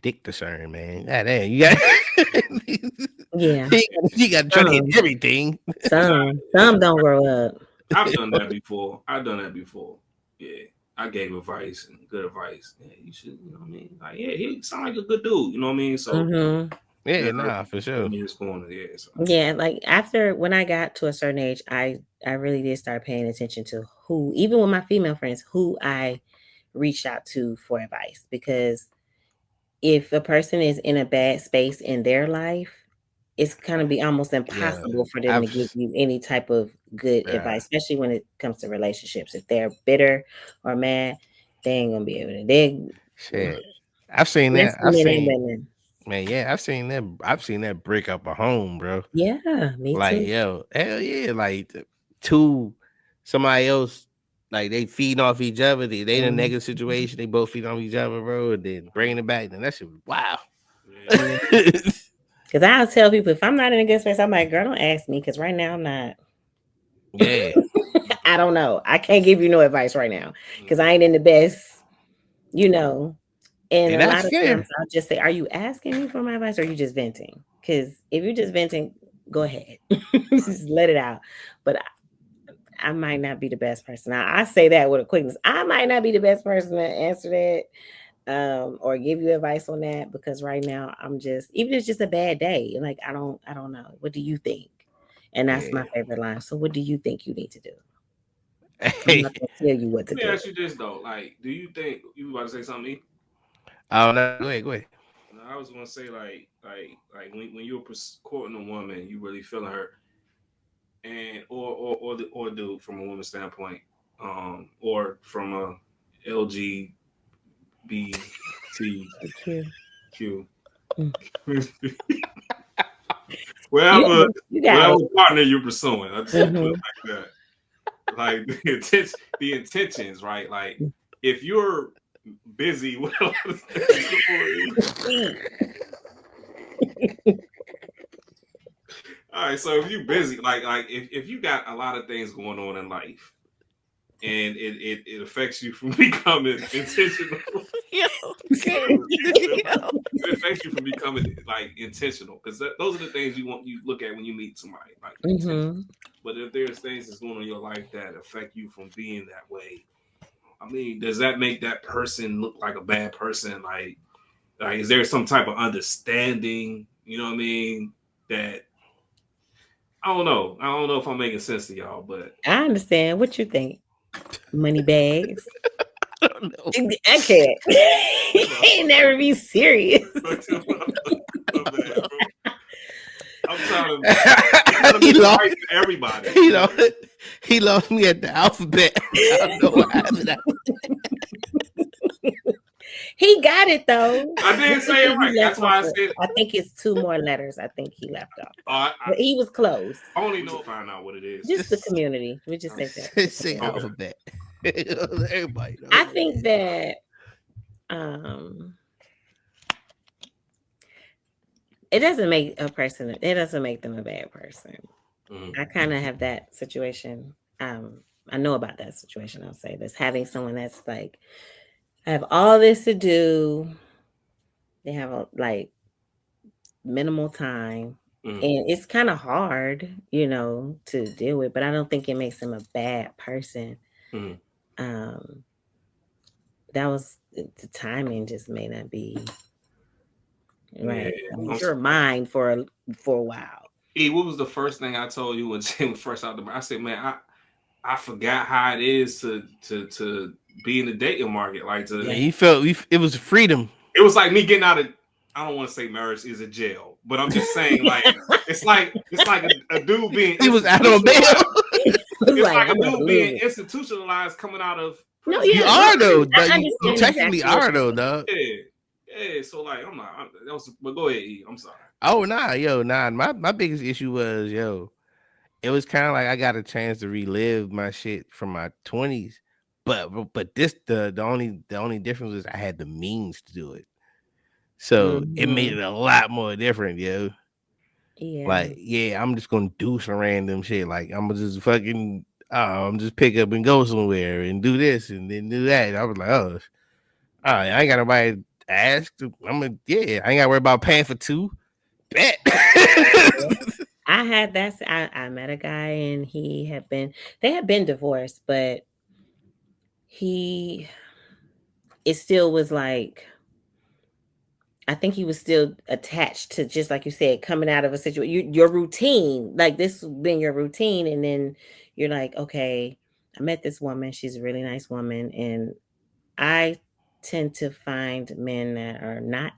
dick discern, man. God damn, you got Yeah. you got to try to hit Some, everything. some don't grow up. I've done that before. I've done that before. Yeah. I gave advice and good advice. Yeah, you should, you know what I mean? Like, yeah, he sound like a good dude, you know what I mean? So Mm-hmm. Yeah, then I nah, for put sure. him in his corner, yeah. So Yeah, like after when I got to a certain age, I really did start paying attention to who, even with my female friends, who I reached out to for advice. Because if a person is in a bad space in their life, it's gonna be almost Yeah, impossible for them I've to give you any type of good yeah, advice, especially when it comes to relationships. If they're bitter or mad, they ain't gonna be able to. shit. I've seen That's that. for men and women. Man, yeah, I've seen that. I've seen that break up a home, bro. Yeah, me Like, too. yo, hell yeah, like two, somebody else, like they feeding off each other. They in a Mhm. negative situation. They both feeding off each other, bro. And then bringing it back. Then that shit was wow. yeah. Because I'll tell people if I'm not in a good space, I'm like, girl, don't ask me because right now I'm not. Yeah, I don't know. I can't give you no advice right now because I Mm-hmm. ain't in the best, you know. And and a that's lot of times fair. I'll just say, are you asking me for my advice or are you just venting? Because if you're just venting, go ahead. Just let it out. But I might not be the best person. I say that with a quickness. I might not be the best person to answer that or give you advice on that because right now I'm just even if it's just a bad day. Like I don't know. What do you think? And that's my Yeah. favorite line. So what do you think you need to do? I'm Hey, not gonna tell you what Let to me do. ask you this though. Like, do you think you about to say something? E? I don't know. Go ahead. Go ahead. No, I was gonna say like when you're courting a woman, you really feeling her, and or dude from a woman's standpoint, or from a Thank you. LGBTQ, Mm. whatever You got whatever it. partner you're pursuing. I just gonna put it Hmm. like that. Like the intentions, right? Like if you're busy with a lot of things going. All right, so if you're busy, like if you got a lot of things going on in life, and it affects you from becoming intentional, Yo, okay. Yo. it affects you from becoming like intentional because those are the things you look at when you meet somebody, like intention. Hmm. But if there's things that's going on in your life that affect you from being that way, I mean, does that make that person look like a bad person? Like is there some type of understanding? You know what I mean? that I don't know. I don't know if I'm making sense to y'all, but I understand. What you think? Money bags. I don't know. I can't. He never be serious. my bad, bro. I'm trying to he make it lost. right for everybody. You know, he lost me at the alphabet. I don't know what happened. He got it though. I didn't say it He right. left That's why I off said it. I think it's 2 more letters. I think he left off. I But he was close. only know if I find out what it is. Just the Just- community. We just say that. Say Okay. alphabet. Everybody knows. I what think it is. that it doesn't make a person. It doesn't make them a bad person. Mhm. I kind of have that situation. I know about that situation. I'll say this: having someone that's like, I have all this to do. They have like minimal time, Mhm. and it's kind of hard, to deal with. But I don't think it makes them a bad person. Mhm. Um, that was the timing just may not be right. Yeah. I mean, you're mine for a while. E, what was the first thing I told you when Jim was first out the bar? I said, man, I forgot how it is to be in the dating market. Like Yeah, he felt it was freedom. it was like me getting out of. I don't want to say marriage is a jail, but I'm just saying like it's like a dude being. He was out on bail. It's It's like a I'm gonna dude being lose it. institutionalized coming out of. No, prison. You yeah, are though. I You understand technically exactly what are you're though, saying. dog. Yeah. So like I'm not. That was. But go ahead, E. I'm sorry. Oh nah. My biggest issue was it was kind of like I got a chance to relive my shit from my 20s, but this the only difference is I had the means to do it, so it made Mhm. it a lot more different, yo. Yeah. Like, yeah, I'm just gonna do some random shit. Like, I'm gonna just fucking, I'm just pick up and go somewhere and do this and then do that. I was like, oh, all right, I ain't got nobody to ask. I ain't got to worry about paying for two. Bet. I had that. I met a guy and they had been divorced, but he, it still was like, I think he was still attached to, just like you said, coming out of a situation, your routine, like this has been your routine. And then you're like, okay, I met this woman. She's a really nice woman. And I tend to find men that are not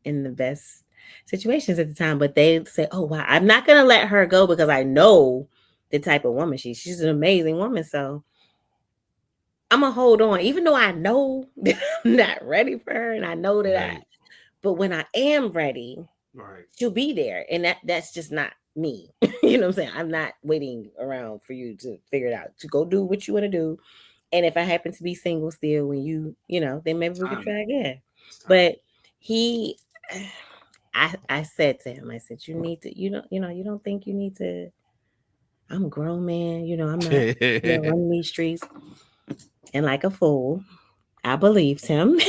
in the best situations at the time, but they say, oh, wow, I'm not going to let her go because I know the type of woman she's an amazing woman. So I'm going to hold on, even though I know that I'm not ready for her. And I know that but when I am ready, Right. she'll be there. And that's just not me. You know what I'm saying? I'm not waiting around for you to figure it out, to go do what you want to do. And if I happen to be single still when then maybe we could try again. But he, I said to him, I said, you need to, you don't think you need to, I'm a grown man, I'm not running these streets. And like a fool, I believed him.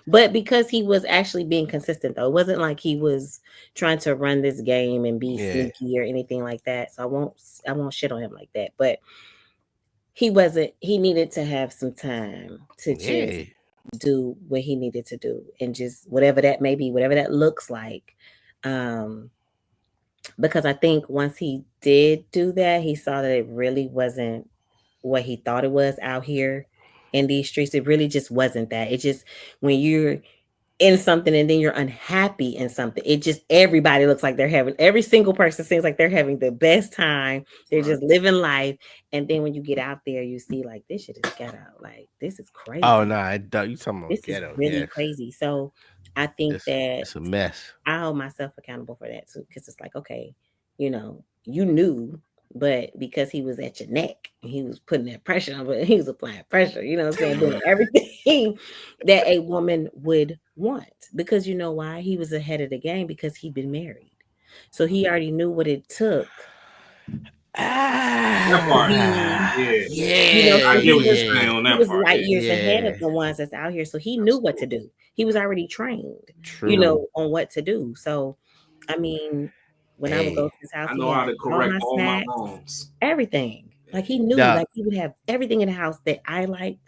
But because he was actually being consistent, though, it wasn't like he was trying to run this game and be sneaky or anything like that. So I won't shit on him like that. But he needed to have some time to just do what he needed to do, and just whatever that may be, whatever that looks like. Because I think once he did do that, he saw that it really wasn't what he thought it was out here in these streets. It really just wasn't that. It just, when you're in something and then you're unhappy in something, it just, everybody looks like every single person seems like they're having the best time. They're just living life. And then when you get out there, you see like, this shit is ghetto. Like, this is crazy. Oh no, you talking about this ghetto? Is really crazy. So I think that it's a mess. I hold myself accountable for that too, because it's like, okay, you knew, but because he was at your neck and he was putting that pressure on, but he was applying pressure, you know what I'm saying, doing everything that a woman would want. Because you know why? He was ahead of the game because he'd been married, so he already knew what it took. That part. I get what you're saying on that he was part. light years ahead of the ones that's out here, so he knew what to do. He was already trained, True. on what to do. So, I mean, when I would go to his house, I he know how had to all correct my all my snacks, wrongs. everything. Like he knew, like he would have everything in the house that I liked,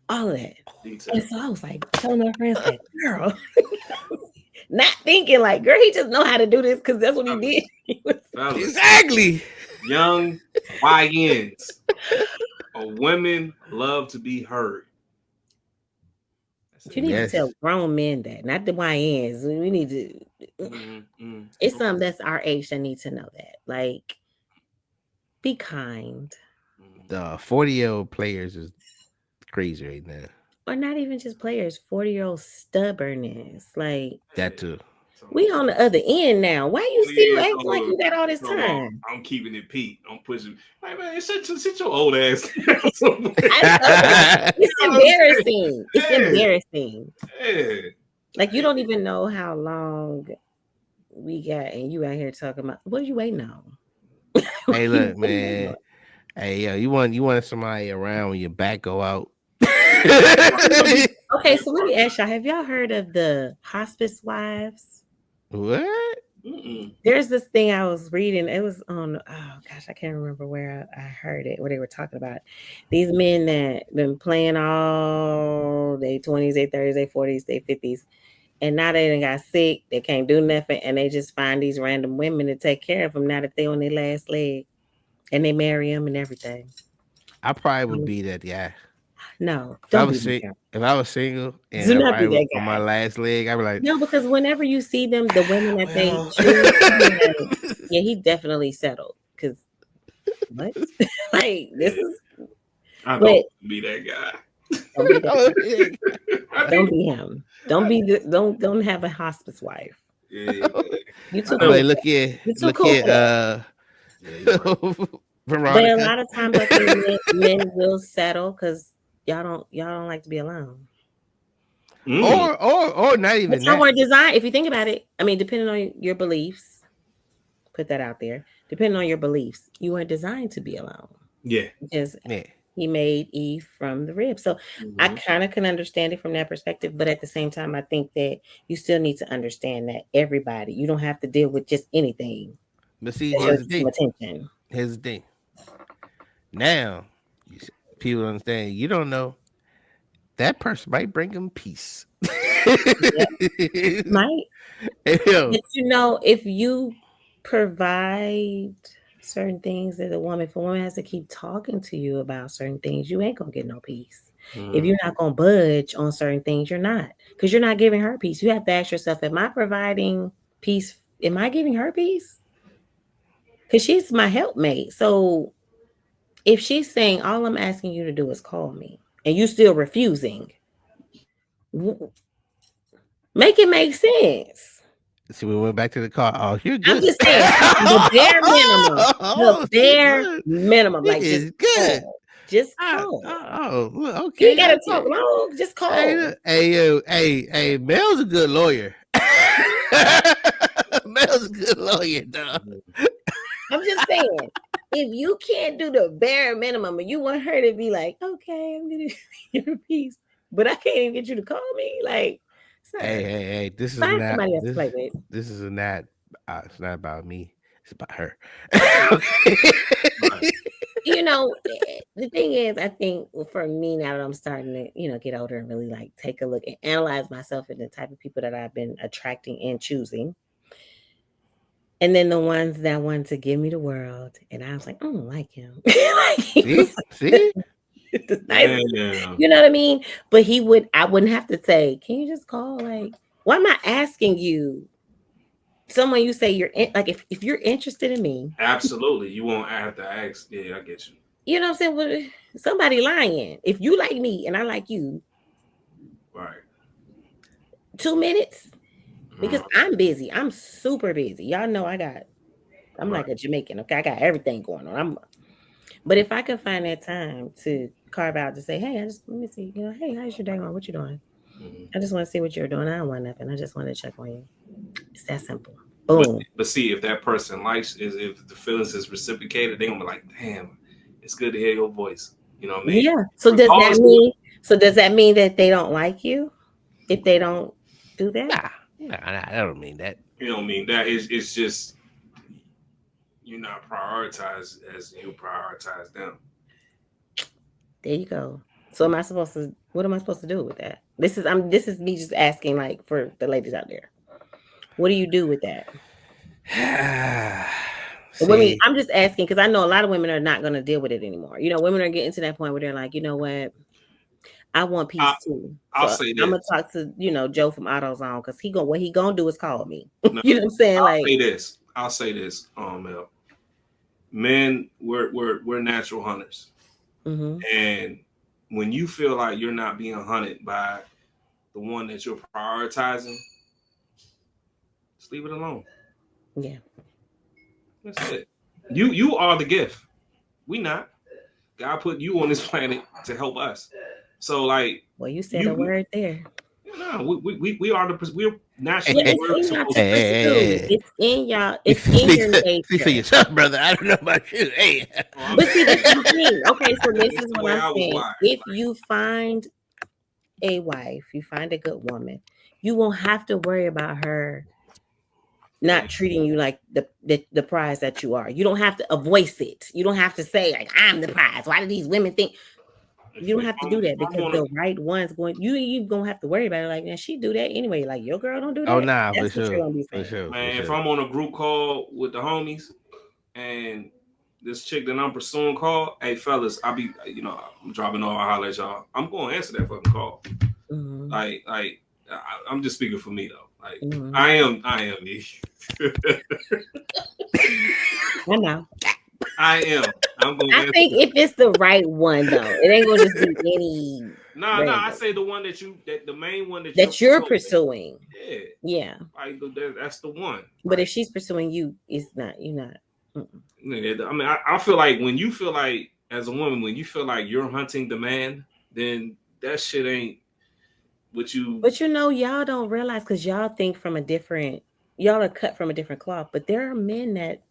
all of that. And so I was like telling my friends, like, girl, not thinking like, girl, he just know how to do this because that's what he did. Fellas, Exactly. young YNs or women love to be heard. You need to Yes. tell grown men that, not the YNs. We need to. It's something that's our age that need to know that. Like, be kind. The 40-year-old players is crazy right now. Or not even just players, 40-year-old stubbornness. Like, That too. we on the other end now. Why you still acting like you got all this Come on, time? I'm keeping it Pete. I'm pushing. Hey man, sit your old ass down I somewhere. love it. It's You know what I'm saying? embarrassing. It's Yeah. embarrassing. Yeah. Like, you don't even know how long we got, and you out here talking about what are you waiting on? Hey, look, man. Hey, yo, you want somebody around when your back go out? Okay, so let me ask y'all: have y'all heard of the hospice wives? What? There's this thing I was reading. It was on, oh gosh, I can't remember where I heard it, where they were talking about these men that been playing all their 20s, their 30s, their 40s, their 50s, and now they done got sick. They can't do nothing, and they just find these random women to take care of them now that they on their last leg, and they marry them and everything. I probably would be that guy. No, If I don't was be that guy. if I was single and Do not be everybody was that on my guy. last leg, I'd be like, No, because whenever you see them, the women that they well. choose, you be like, yeah, he definitely settled. Because what? Like, this is. I But don't be that guy. don't be that Oh, guy. yeah. Don't be him. Don't be. Don't have a hospice wife. Yeah, You too I'm cool. like, For that. You too look cool here, for that. yeah, you're right. But a Veronica. lot of times, I think men will settle because y'all don't like to be alone. Or not But even y'all that. were designed. If you think about it, I mean, depending on your beliefs, put that out there. Depending on your beliefs, you weren't designed to be alone. Yeah. Because Yeah. he made Eve from the rib. So I kind of can understand it from that perspective. But at the same time, I think that you still need to understand that everybody, you don't have to deal with just anything But see, that here's shows the you some thing. attention. Here's the thing. Now, people understand. You don't know that person might bring them peace. Yeah. Might. Yo, But if you provide certain things that if a woman has to keep talking to you about certain things, you ain't gonna get no peace. If you're not gonna budge on certain things, you're not, because you're not giving her peace. You have to ask yourself, am I providing peace? Am I giving her peace? Because she's my helpmate. So if she's saying all I'm asking you to do is call me and you still refusing, make it make sense. see, we went back to the car. Oh, you're I'm good. just saying the bare minimum. The Oh, she bare good. minimum. She Like, just is good. call. Just call. Look, You ain't okay, gotta talk okay. long. Just Hey, call. look, hey, Mel's a good lawyer. Mel's a good lawyer, dog. I'm just saying, if you can't do the bare minimum and you want her to be like, okay, I'm gonna your piece, but I can't even get you to call me, like, sir, Hey, this is find not somebody else to play with. this is not it's not about me. It's about her. Okay. Right. The thing is, I think for me now that I'm starting to, get older and really like take a look and analyze myself and the type of people that I've been attracting and choosing. And then the ones that wanted to give me the world, and I was like, I don't like him. Like, See? the nicest, Yeah. you know what I mean? But I wouldn't have to say, can you just call? Like, why am I asking you? Someone you say you're in, like, if you're interested in me, Absolutely. You won't have to ask. Yeah, I get you. you know what I'm saying? Well, somebody lying. If you like me and I like you, Right. 2 minutes, because I'm busy. I'm super busy. Y'all know I'm like a Jamaican. Okay, I got everything going on. But if I could find that time to carve out to say, hey, let me see, hey, how's your day going? What you doing? I just want to see what you're doing. I don't want nothing. I just want to check on you. It's that simple. Boom. But see, if that person likes, if the feelings is reciprocated, they're gonna be like, damn, it's good to hear your voice. You know what I mean? Yeah. So does that mean that they don't like you if they don't do that? Nah, I don't mean that. You know what I mean? That is, it's just you're not prioritized as you prioritize them. There you go. So what am I supposed to do with that? This is me just asking, like, for the ladies out there. What do you do with that? Women, See, I'm just asking because I know a lot of women are not going to deal with it anymore. Women are getting to that point where they're like, you know what, I want I, peace too. I'll So say I'm gonna this. talk to Joe from AutoZone because what he gonna do is call me. No, You know what I'm saying? I'll Like, say this. I'll say this. Mel. Men, we're natural hunters, mm-hmm. and when you feel like you're not being hunted by the one that you're prioritizing, just leave it alone. Yeah. That's it. You are the gift. We not. God put you on this planet to help us. So like Well, you said a you, word there. no, we are we're hey, Yeah, naturally hey, it's we're in y'all supposed to to. pursue. hey, It's in y'all. hey. It's in your Speak for nature. yourself, brother. I don't know about you. Hey, Oh, I'm But just see, saying. this is the thing. Okay, so this It's is the what way I'm I was saying. wired. If you find a wife, you find a good woman, you won't have to worry about her Yeah, not treating you like the prize that you are. You don't have to voice it. You don't have to say like I'm the prize. Why do these women think you don't have to do if that I'm because gonna, the right one's going you gonna have to worry about it like man, she do that anyway. Like your girl don't do oh that. nah, for That's what you're sure, gonna be for saying. sure, for man, if sure. I'm on a group call with the homies and this chick that I'm pursuing call, hey fellas, I'll be I'm dropping off. I holler at y'all. I'm gonna answer that fucking call. Mm-hmm. I'm just speaking for me though. Like Mm-hmm. I am me. I know. I am. I'm gonna I answer think that. if it's the right one though, it ain't gonna just be any Nah, I random say the one that the main one that you're that you're pursuing. pursuing. Yeah, Yeah. like that's the one. But if Like, she's pursuing you, it's not. You're not. Mm-mm. I mean, I feel like when you feel like as a woman, when you feel like you're hunting the man, then that shit ain't what you. But y'all don't realize because y'all think from a different. Y'all are cut from a different cloth. But there are men that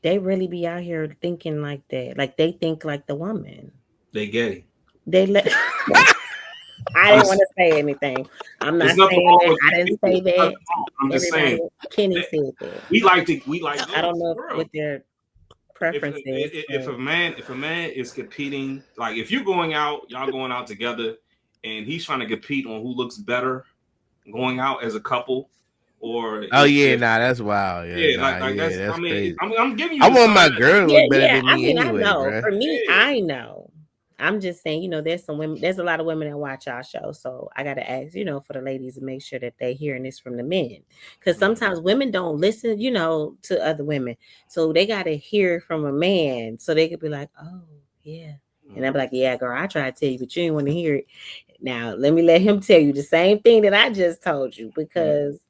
they really be out here thinking like that. Like they think like the woman. They gay. They let. I I'm didn't just. want to say anything. I'm There's not nothing saying wrong that. with I didn't it. say There's nothing that. wrong. I'm just Everybody, saying Kenny that said that. we like I don't girls know for real. what their preference is, If but a man is competing, like if you're going out, y'all going out together, and he's trying to compete on who looks better going out as a couple, or Oh yeah, if nah, that's wild. Yeah, yeah, nah, like yeah, that's. I that's mean, crazy. I'm giving you I the want sign. my girl to yeah, look better yeah. than I me mean, I anyway, know. bro. For me, Yeah. I know. I'm just saying, there's some women, there's a lot of women that watch our show. So I gotta ask, for the ladies to make sure that they hearing this from the men. Because sometimes women don't listen, to other women. So they gotta hear from a man so they could be like, oh, yeah. And I'm like, yeah, girl, I try to tell you, but you ain't want to hear it. Now let him tell you the same thing that I just told you because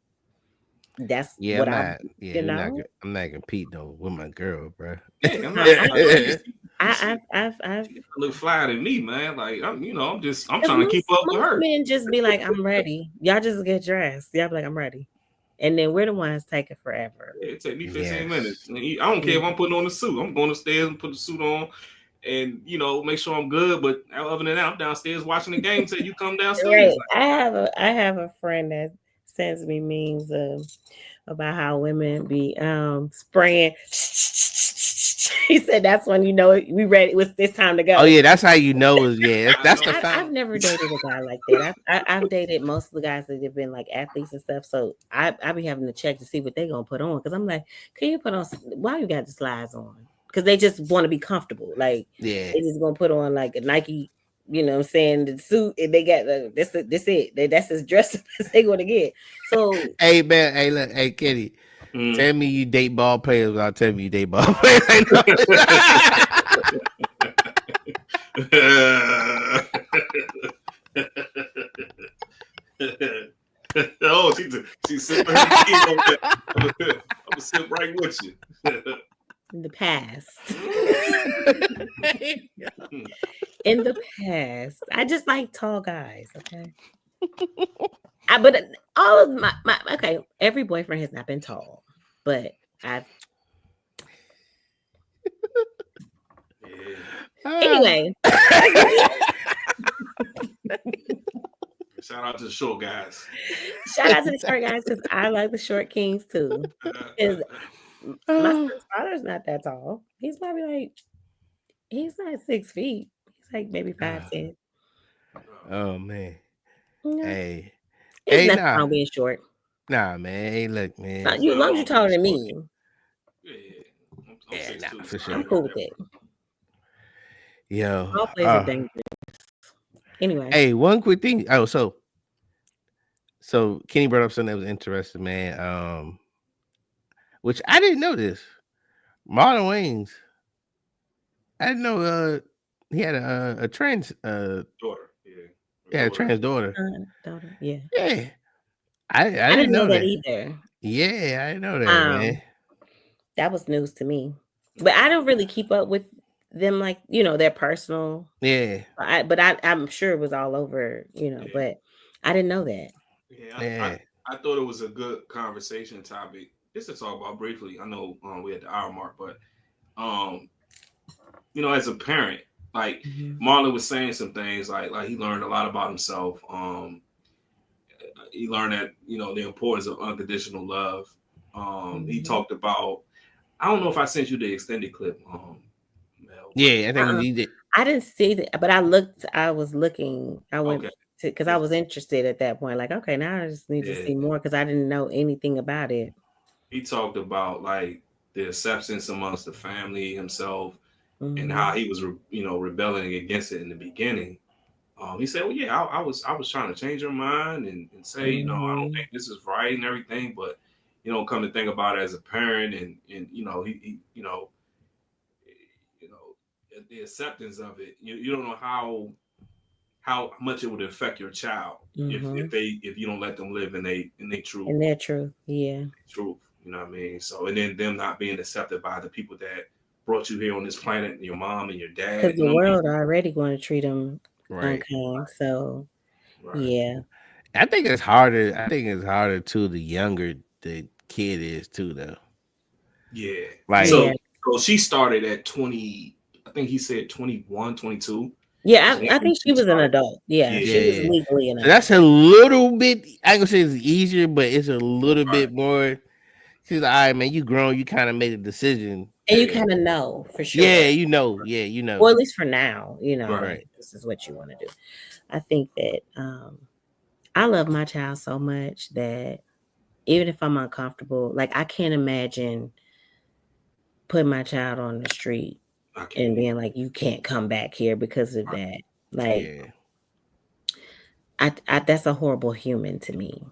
that's Yeah, what I'm I, not. Yeah, you know. I'm not competing though with my girl, bro. Yeah, I'm No, not. I'm not I've she look flyer than me, man. Like I'm because trying to keep up with most her. men just be like, I'm ready. Y'all just get dressed. Y'all be like, I'm ready. And then we're the ones taking forever. Yeah, it take me 15 minutes. Yes. I don't care if Mhm. I'm putting on a suit. I'm going upstairs and put the suit on, and make sure I'm good. But other than that, I'm downstairs watching the game till you come downstairs. Right. I have a friend that sends me memes about how women be spraying. He said that's when we ready. It was this time to Oh go. yeah, that's how you know is yeah. I That's know. the I've foul. never dated a guy like that. I've dated most of the guys that have been like athletes and stuff. So I be having to check to see what they gonna put on because I'm like, can you put on? Why you got the slides on? Because they just want to be comfortable. Like Yeah. they just gonna put on like a Nike. You know what I'm saying? The suit and they got this it. That's as dressed as they gonna get. So Hey man, hey look, hey Kitty. Mm. Tell me you date ball players without telling me you date ball players. I know. Oh, she's sipping her tea on that. I'm gonna sit right with you. in the past. In the past. I just like tall guys, okay? But all of my okay, every boyfriend has not been tall, but I've Yeah. Ah. anyway. Shout out to the short guys. Shout out to the short guys because I like the short kings too. Because my Oh. son's father's not that tall. He's probably like he's not 6 feet. He's like maybe 5'10". Oh man. Yeah. Hey. There's Hey, nothing nah, wrong being short. nah, man. Hey, look, man. You, as Nothing long as you're wrong being taller than short. me, Yeah, I'm Yeah, nah, 6'2", for so I sure. I'm ain't got cool with that. it. Yo, All plays are dangerous. Anyway. hey, one quick thing. Oh, so Kenny brought up something that was interesting, man. Which I didn't know this. Marlon Wayans. I didn't know. He had a trans. Daughter, yeah, her Yeah, a daughter. trans daughter. Daughter. Yeah. Yeah, I I didn't didn't know know that that. either. Yeah, I didn't know that, man. Um, that was news to me. But I don't really keep up with them like, their personal. Yeah, I'm sure it was all over, Yeah, but I didn't know that. yeah. yeah, I thought it was a good conversation topic just to talk about briefly. I know we had the hour mark, but um, as a parent, like Mhm. Marlon was saying some things like he learned a lot about himself. He learned that the importance of unconditional love. He Mhm. talked about. I don't know if I sent you the extended clip, Mel, but yeah. I think Uh-uh. he did. I didn't see that, but I was looking, I went okay, to, because I it's, was interested at that point. Like, okay, now I just need to yeah, see more because I didn't know anything about it. he talked about like the acceptance amongst the family, himself, and how Hmm. he was, rebelling against it in the beginning. He said, "Well, yeah, I was trying to change her mind and say, I don't Hmm. think this is right and everything, but come to think about it as a parent and he you know, the acceptance of it. You don't know how much it would affect your child Hmm. if you don't let them live in they true And they're true. Yeah. truth. You know what I mean? So and then them not being accepted by the people that brought you here on this planet, your mom and your dad. Because You the know what I mean? world already going to treat them Right. unkind. So, Right. yeah. I think it's harder. I think it's harder too. The younger the kid is too, though. Yeah. Like, Yeah. So she started at 20. I think he said 21, 22 is Yeah. when I think she she was an started. adult. Yeah. Yeah. She was yeah. legally an So that's adult. a little bit. I ain't gonna say it's easier, but it's a little Right. bit more. She's like, all right, man, you grown. You kind of made a decision. And you Yeah. kind of know for Yeah, sure. you know. Yeah, you Or know. at least for now, Right. like Right. this is what you want to do. I think that I love my child so much that even if I'm uncomfortable, like I can't imagine putting my child on the street I can't and either. being like, you can't come back here because of Right. that. Like, Yeah. I that's a horrible human to me.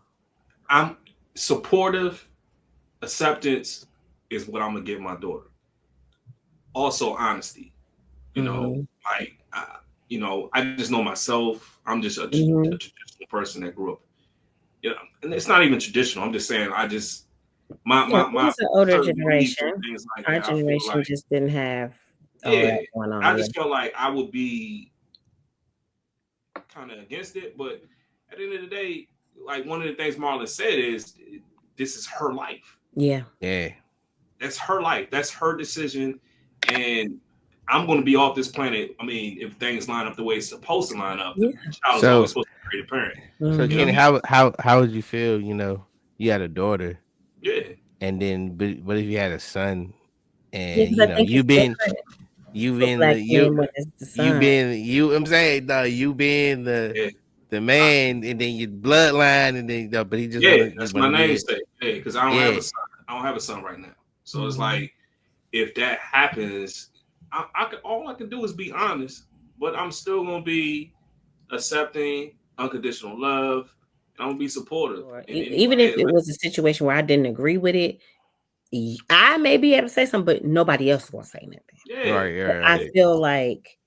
I'm supportive. Acceptance is what I'm gonna give my daughter. Also, honesty. Hmm. Like, I just know myself. I'm just a Hmm. traditional person that grew up. And it's not even traditional. I'm just saying. I just Yeah, my it's an older certain beliefs and generation. things like Our that. I feel generation like, just didn't have all yeah, that going on. I Yeah. just feel like I would be kind of against it. But at the end of the day, like one of the things Marlon said is, this is her life. Yeah. Yeah. That's her life. That's her decision. And I'm going to be off this planet. I mean, if things line up the way it's supposed to line up, the Yeah. child is always So, supposed to marry the parent. You know Hmm. what I Kenny, mean? how would you feel? You had a daughter, Yeah. and then but what if you had a son, Yeah, and because I think it's different you for been black the men when it's the you son. been you. I'm saying no, you being Yeah. the I, man, and then your bloodline, and then but he just yeah. you That's my wanna be it. namesake. Yeah. Because I don't have Yeah. a son. I don't have a son right now. So it's Hmm. like, if that happens, all I can do is be honest, but I'm still going to be accepting unconditional love. And I'm going to be supportive. Sure. And Even if hey, it was a situation where I didn't agree with it, I may be able to say something, but nobody else will say nothing. yeah. Right. But Right. I Right. Yeah. feel like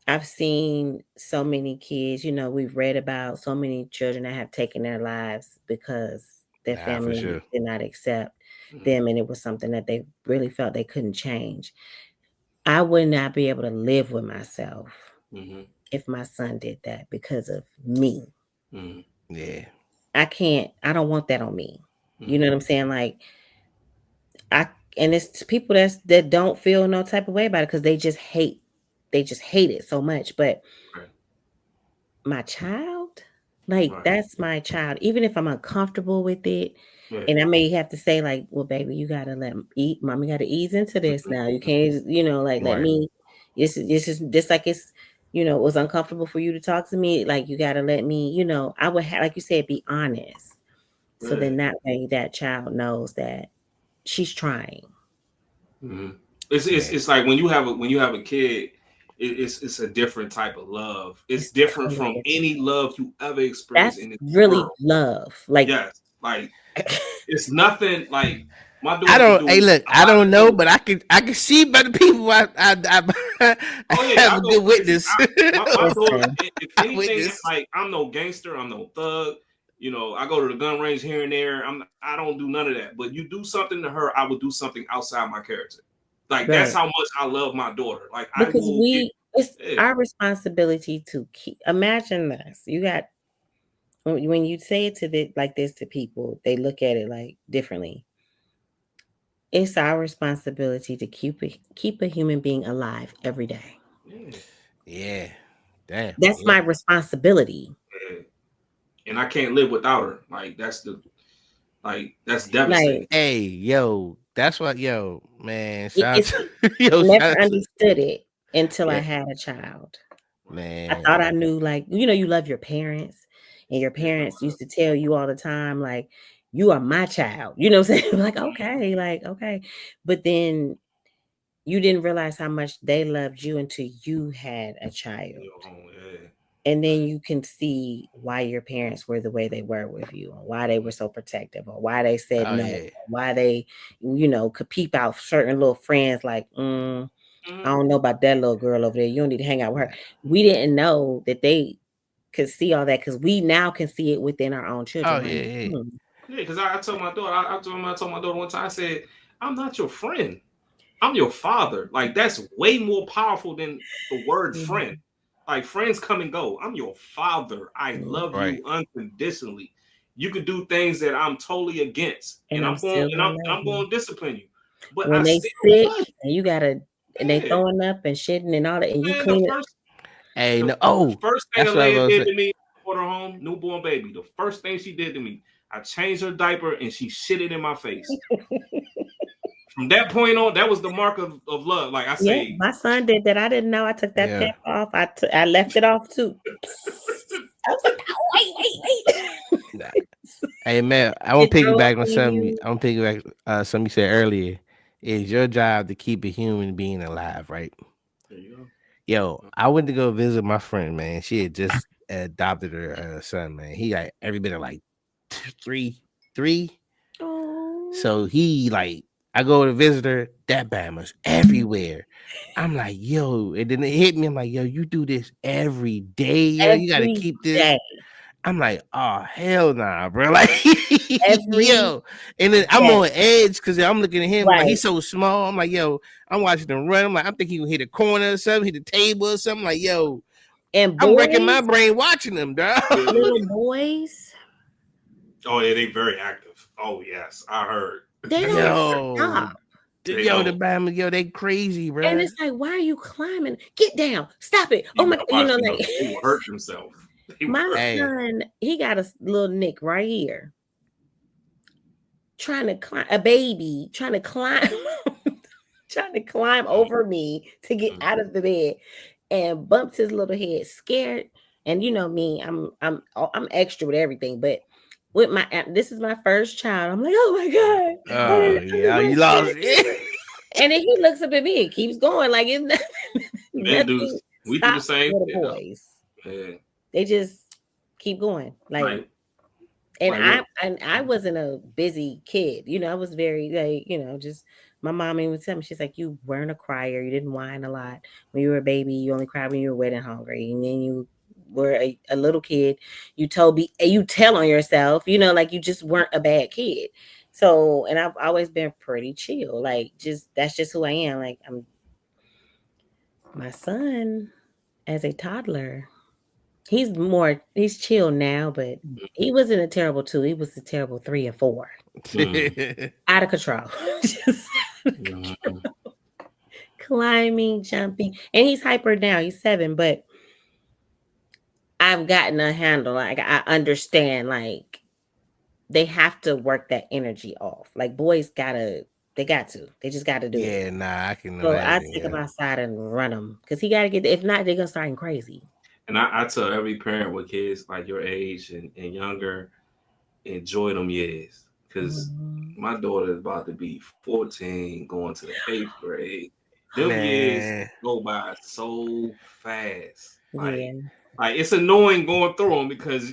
I've seen so many kids, we've read about so many children that have taken their lives because their Nah, for family sure. did not accept Mhm. them and it was something that they really felt they couldn't change. I would not be able to live with myself Mhm. if my son did that because of me. Mhm. Yeah. I don't want that on me. You know Mhm. what I'm saying? Like I and it's people that don't feel no type of way about it because they just hate it so much. But Right. my child, like Right. that's my child. Even if I'm uncomfortable with it, Yeah. and I may have to say, like, well, baby, you gotta mommy gotta ease into this Mhm. now. You can't, like let Right. me this is just like it's it was uncomfortable for you to talk to me, like you got to let me, I would have, like you said, be honest. So Yeah. then that way that child knows that she's trying. Mm-hmm. It's, it's Man, it's like when you have a kid, it's a different type of love. It's It's different totally from different. any love you ever experienced That's in this really world. love. Like, Yes, like it's nothing like my I daughter could don't. do Hey, look, a I lot of don't know, things. but I can see by the people I Oh yeah, have I a go good crazy. witness. My daughter, listen, if anything, Witness. like I'm no gangster, I'm no thug. I go to the gun range here and there. I don't do none of that. But you do something to her, I will do something outside my character. Like that's right. how much I love my daughter. Like I Because will get. it's Yeah, our responsibility to keep, imagine this. You got, when you say it to like this to people, they look at it like differently. It's our responsibility to keep a human being alive every day. yeah, Yeah. Damn. That's Yeah. my responsibility. yeah. And I can't live without her. That's devastating. Like, Hey, yo, that's what, yo, man. it's, Shout out to, yo, I shout never out to, understood it until I yeah, had a child. I man. thought I knew, like, you love your parents, and your Yeah. parents used to tell you all the time, like, you are my child. You know what I'm saying? Like, okay. But then you didn't realize how much they loved you until you had a child. Yeah. And then you can see why your parents were the way they were with you, or why they were so protective, or why they said Oh no, yeah. why they, could peep out certain little friends like, I Mhm. don't know about that little girl over there. You don't need to hang out with her. We didn't know that they could see all that, because we now can see it within our own Oh children. Like, yeah, yeah. Yeah, because I told my daughter, I told my daughter one time, I said, I'm not your friend. I'm your father. Like that's way more powerful than the word mhm, friend. Like friends come and go. I'm your father. I mhm. love Right. you unconditionally. You can do things that I'm totally against, And I'm still gonna love I'm you. going to discipline you. But I When they still sick love and you gotta, and they you. Yeah. throwing up and shitting and all that, and you Man, the clean it. first Hey, the no. Oh, first thing that's what I Alea was did gonna say. to me, brought her home, newborn baby. The first thing she did to me, I changed her diaper and she shit it in my face. From that point on, that was the mark of love. Like I Yeah, say, my son did that. I didn't know. I took that Yeah. pep off. I left it off too. I was like, oh, wait. Nah. Hey man, I want It to throws piggyback on on something. you. I want to piggyback something you said earlier. It's your job to keep a human being alive, right? there you Yo, go. I went to go visit my friend, man. She had just adopted her son, man. He like every bit of like three, three. Oh, So he like, I go to visit her. That Bama's everywhere. I'm like, yo, and then it hit me. I'm like, yo, you do this every day, yo. You got to every keep this. day, I'm like, oh hell nah, bro. Like, every yo. And then I'm day. on edge because I'm looking at him like Right. he's so small. I'm like, yo, I'm watching him run. I'm like, I'm thinking he gonna hit a corner or something, hit the table or something. Like, yo, And I'm wrecking my boys, brain watching him, dog. little boys, Oh yeah, they very active. Oh yes, I heard. they don't Yo, stop. They yo, the don't. Bama, yo, they crazy, And bro. it's like, why are you climbing? Get down. Stop it. Oh You my gotta God. watch. Like, They will hurt themselves. They will my hurt. Hey, son, he got a little nick right here, trying to climb, a baby trying to climb, trying to climb over me to get Mhm. out of the bed, and bumped his little head, scared. And you know me, I'm extra with everything, but with this is my first child. I'm like, oh my God, oh I'm just yeah, gonna you scare lost you. it. And then he looks up at me and keeps going like it's nothing, Men do. nothing We do the stops same little thing though. boys. Yeah. They just keep going. Like, Like and like what? I wasn't a busy kid. I was very, like, just my mom even would tell me, she's like, you weren't a crier, you didn't whine a lot when you were a baby, you only cried when you were wet and hungry, and then you were a little kid, you tell on yourself, like you just weren't a bad kid. So, and I've always been pretty chill, like, just that's just who I am. Like, my son, as a toddler, he's chill now, but he wasn't a terrible two. He was a terrible 3 and 4. Mm, Out of control. Just mm, climbing, jumping. And he's hyper now. He's 7, but I've gotten a handle. Like, I understand, like, they have to work that energy off. Like, boys gotta. They got to. They just got to do it. Yeah, nah, I can So I imagine. take him Yeah, outside and run him because he got to get. If not, they're gonna start him crazy. And I tell every parent with kids like your age and younger, enjoy them years. Because Mhm. my daughter is about to be 14, going to the eighth grade. Them years man. go by so fast. Yeah, Like it's annoying going through them because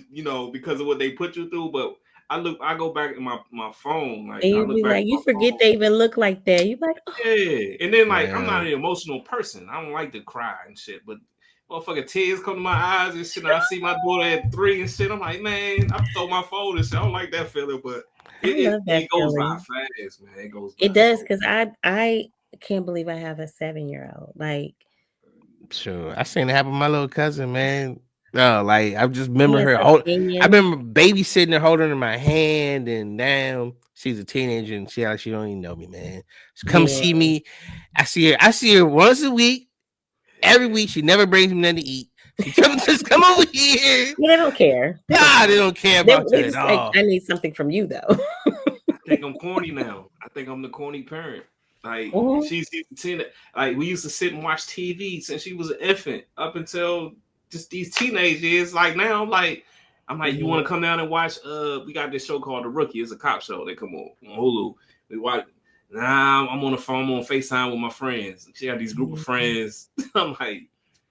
because of what they put you through. But I go back in my phone. Like and I you look be back like, at you my forget phone. they even look like that. You be like, oh, Yeah, and then like I'm not Yeah. an emotional person. I don't like to cry and shit, but motherfucking tears come to my eyes and shit. And I see my daughter at 3 and shit. I'm like, man, I throw my phone and shit. I don't like that feeling, but I love that it goes by feeling. fast, man. It goes by It does so. because I can't believe I have a 7-year-old. Like Sure. I seen it happen with my little cousin, man. No, like I just he remember has her hold I opinions. remember babysitting her holding her in my hand and now she's a teenager and she don't even know me, man. She come Yeah, see me. I see her once a week. Every week she never brings me nothing to eat. She just come over here. yeah, they don't care. They don't Nah, they care. don't care They about they you at just like all. I need something from you though. I think I'm corny now. I think I'm the corny parent. Like Mhm. she's seen it. Like we used to sit and watch TV since she was an infant up until just these teenage years. Like now, I'm like, you want Yeah, to come down and watch? We got this show called The Rookie. It's a cop show. They come on Hulu. We watch. Nah, I'm on the phone. I'm on FaceTime with my friends. She got these group of yeah, friends. I'm like,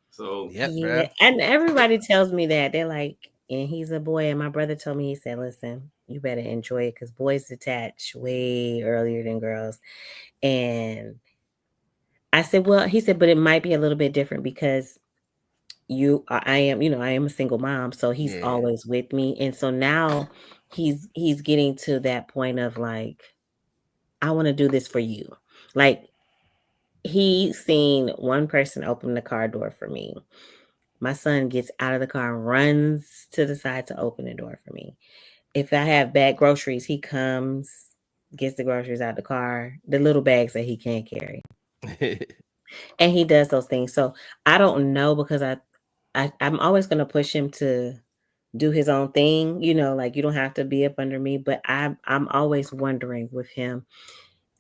so Yep, yeah. bro. And everybody tells me that they're like, and he's a boy. And my brother told me he said, "Listen, you better enjoy it because boys detach way earlier than girls." And I said, "Well," he said, "but it might be a little bit different because I am, I am a single mom, so he's Yeah. always with me, and so now he's getting to that point of like, I want to do this for you, like." He seen one person open the car door for me. My son gets out of the car and runs to the side to open the door for me. If I have bad groceries, he comes, gets the groceries out the car, the little bags that he can't carry. And he does those things. So I don't know because I'm always gonna push him to do his own thing, like you don't have to be up under me. But I'm always wondering with him,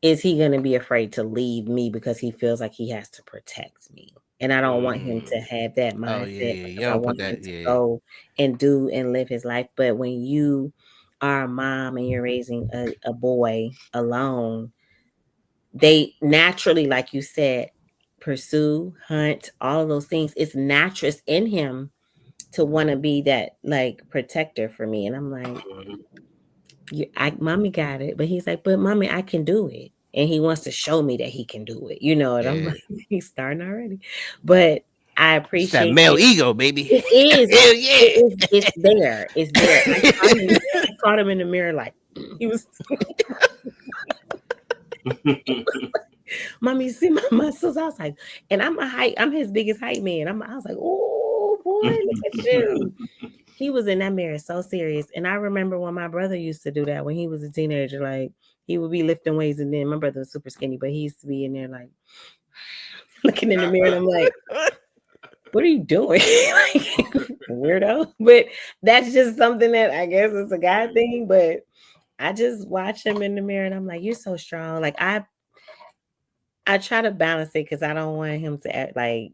is he gonna be afraid to leave me because he feels like he has to protect me? And I don't want him to mm, have that Oh mindset yeah, you because I don't put want him that. to Yeah, go and do and live his life. But when you are a mom and you're raising a boy alone, they naturally, like you said, pursue, hunt, all of those things. It's natural, it's in him to want to be that like protector for me. And I'm like, mm, mommy got it. But he's like, but mommy, I can do it. And he wants to show me that he can do it, and I'm yeah. like, he's starting already. But I It's that appreciate male that. ego, baby. It is. Hell It is. yeah. It's there. It's there. I caught him. I caught him in the mirror, like he was. mm. Mommy, you see my muscles. I was like, and I'm a height. I'm his biggest height man. I was like, oh boy, look at you. He was in that mirror so serious. And I remember when my brother used to do that when he was a teenager. Like he would be lifting weights, and then my brother was super skinny, but he used to be in there like looking in the mirror, and I'm like, what are you doing? Like, weirdo. But that's just something that I guess it's a guy thing. But I just watch him in the mirror, and I'm like, you're so strong. Like I try to balance it because I don't want him to act, like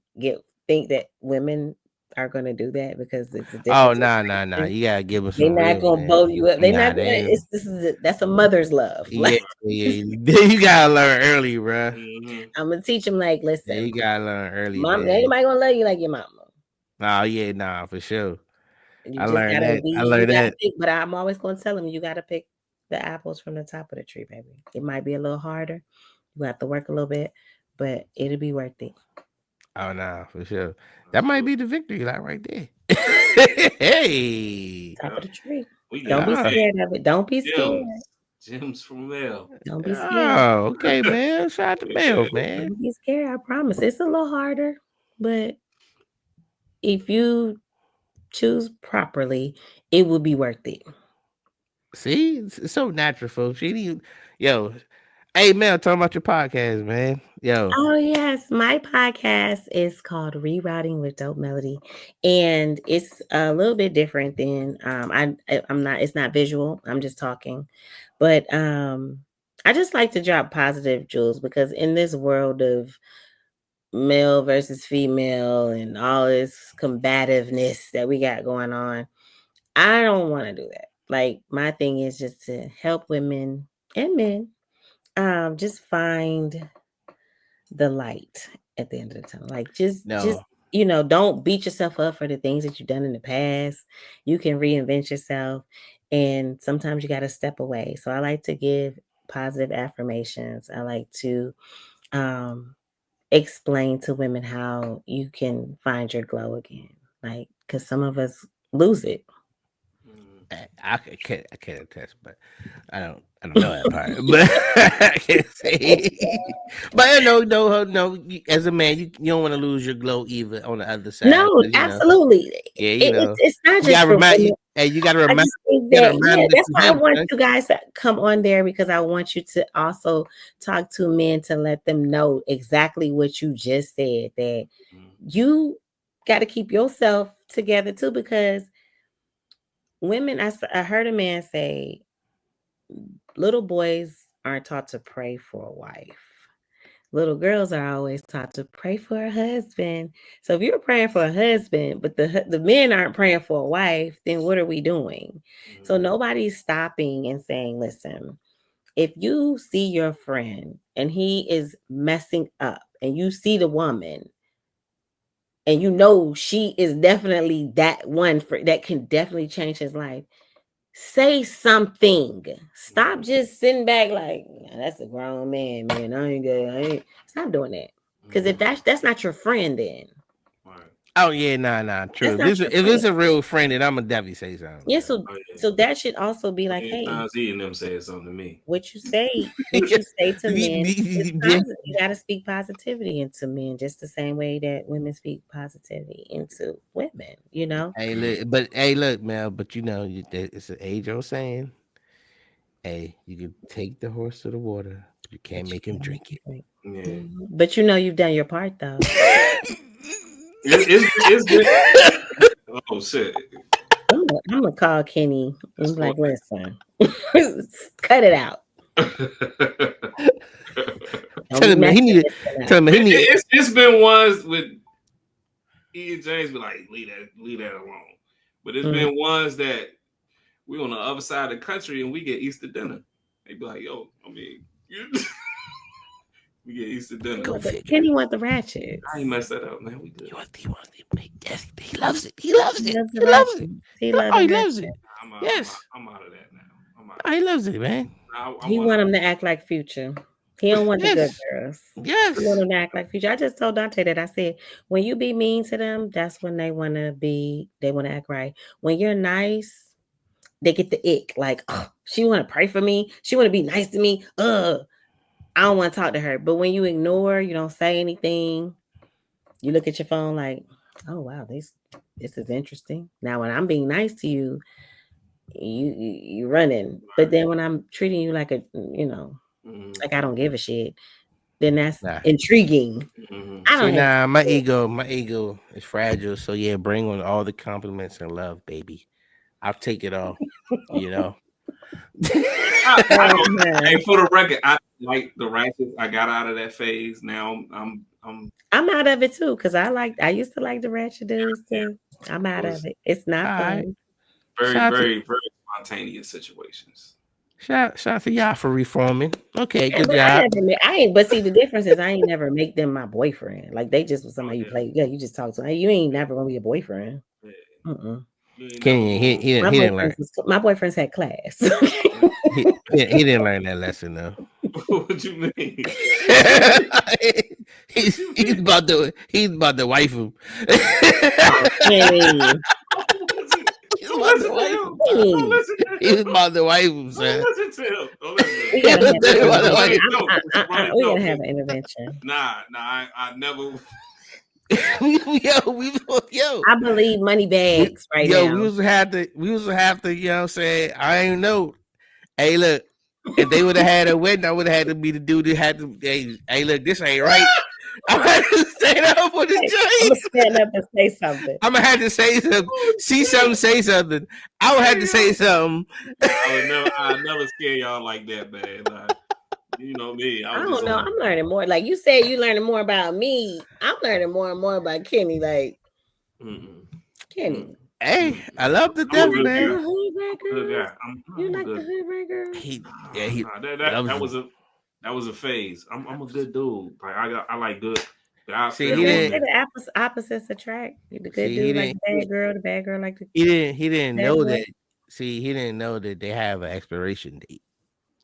think that women are going to do that because it's a Oh different nah, nah, nah. generation. You gotta give him They're some not real, gonna man. bow you up. They're Nah, not they gonna. ain't. That's a mother's love. Yeah, Like yeah. You gotta learn early, bruh. Mhm. I'm gonna teach them. Like, Yeah, listen, you gotta learn early, mom, man. ain't nobody gonna love you like your mama. Oh yeah, nah, for sure. You I just learned gotta that. I be. You learned gotta that. pick. But I'm always gonna tell them you gotta pick the apples from the top of the tree, baby. It might be a little harder. You have to work a little bit, but it'll be worth it. Oh nah, for sure. That might Absolutely. be the victory, like right there. Hey. Top Yeah. of the tree. We Don't got be Yeah. scared of it. Don't be scared. gems. Gems from Mel. Don't be scared. Oh, okay, man. Shout out to Mel, man. Don't be scared. I promise. It's a little harder, but if you choose properly, it will be worth it. See, it's so natural, folks. She didn't, yo, hey Mel, talking about your podcast, man. Yo, Oh yes, my podcast is called Rerouting with Dope Melody, and it's a little bit different than I'm not. It's not visual. I'm just talking, but I just like to drop positive jewels because in this world of male versus female and all this combativeness that we got going on, I don't want to do that. Like my thing is just to help women and men just find the light at the end of the tunnel. Like just No, don't beat yourself up for the things that you've done in the past. You can reinvent yourself, and sometimes you got to step away. So I like to give positive affirmations. I like to um explain to women how you can find your glow again. Like, because some of us lose it. Mm. I can't attest, but I don't know that part, but I can't say. But no. As a man, you don't want to lose your glow either on the other side, No, because absolutely. yeah, It's not you just gotta for remind women. you. Hey, I just think you gotta that, remind yeah, them that that's you why I him, want son. you guys to come on there because I want you to also talk to men to let them know exactly what you just said, that Mm. you got to keep yourself together too. Because women, I heard a man say, little boys aren't taught to pray for a wife. Little girls are always taught to pray for a husband. So if you're praying for a husband, but the men aren't praying for a wife, then what are we doing? So Mm. nobody's stopping and saying, listen, if you see your friend and he is messing up and you see the woman and you know she is definitely that one for that can definitely change his life, say something. Stop Mm. just sitting back like, "Yeah, that's a grown man, man. I ain't good. I ain't." Stop doing that. Because if Mm. that's not your friend, then Right. Oh yeah, nah, true. that's not your If friend. it's a real friend, then I'ma definitely say something. Yeah, Man. so Oh yeah. so that should also be like, Many hey, times he and them said something to me. what you say to men is Yeah. positive. You got to speak positivity into men, just the same way that women speak positivity into women. Hey, look, man. But it's an age old saying. Hey, you can take the horse to the water, but you can't But you make him can't make drink it right. Yeah. Mhm. But you've done your part though. it. It's been. Oh shit. I'm gonna call Kenny That's and be for like, listen, cut it out. Don't Tell be him that he messing need. this one Tell up. him that he need. It's been ones with Ian James be like, leave that alone. But it's Mm. been ones that we on the other side of the country and we get Easter dinner. They be like, yo, I mean, we get Easter dinner. Go figure. Kenny want the ratchets. I ain't messed that up, man. We good. Yes, he loves it. He loves He it. loves the He loves it. ratchets. He loves Oh, the he loves it. ratchets. Yes. I'm out of that now. I'm out Oh, of he that. loves it, man. I He want want him to act like Future. He don't want the good Yes. girls. He want Yes. him to act like Future. I just told Dante that. I said, when you be mean to them, that's when they want to act right. When you're nice, they get the ick. Like, oh, she want to pray for me. She want to be nice to me. I don't want to talk to her. But when you ignore, you don't say anything. You look at your phone like, oh wow, this is interesting. Now when I'm being nice to you, you running. But then when I'm treating you like Mm-hmm. like I don't give a shit, then that's Nah. intriguing. Mm-hmm. I See, don't have nah, time for my ego is fragile. So yeah, bring on all the compliments and love, baby. I'll take it all. You know. I don't. it. Hey, for the record, I like the ratchet. I got out of that phase. Now I'm I'm out of it too because I used to like the ratchet dudes too. I'm out it of was it. It's All not right. fun. very, Shout out to very, very spontaneous situations. shout out to y'all for reforming. Okay, Yeah, good but I job. never I ain't but see the difference is I ain't never make them my boyfriend. Like they just was Oh somebody you yeah, play. Yeah, you just talk to. You ain't never gonna be a boyfriend. yeah. Mm-mm. You ain't never Kenny, going. My boyfriends had class. he didn't learn that lesson though. What you mean? What he's you he's mean? about to wife him. Oh, Kenny. He's Don't about to listen to wife him. him, dog. Don't Kenny. listen to He's him. about to wife him, Don't son. listen to him. Don't listen to him. We gotta have He's an about to wife intervention. Running him. joke. It's a running We gotta joke. have an intervention. I never. yo, we yo, I believe money we, bags right yo, now. we was have to, you know what I'm saying? I ain't know. Hey, look, if they would have had a wedding, I would have had to be the dude that had to. Hey, look, this ain't right. I'm gonna have to stand up for the Hey, I'm gonna joint. stand up and say something. I'm gonna have to say something. Oh See something, shit! say something. I would have Hey to say yo, something. I never scare y'all like that, man. Like, You know me. I I was just don't know. on. I'm learning more. Like you said, you learning more about me. I'm learning more and more about Kenny. Like Mm-mm, Kenny, Hey, mm-mm. I love the I'm a you death, like good the guy. man. hood rat I'm a good girls? guy. You I'm a like the good. hood rat girls? He, yeah, he Nah, loves that them. was a phase. I'm a good dude. Like I like good God See, But he fearing they didn't. say women. the opposites attract. The good See, he dude like didn't. the bad girl like the He didn't bad know boy. that. See, he didn't know that they have an expiration date.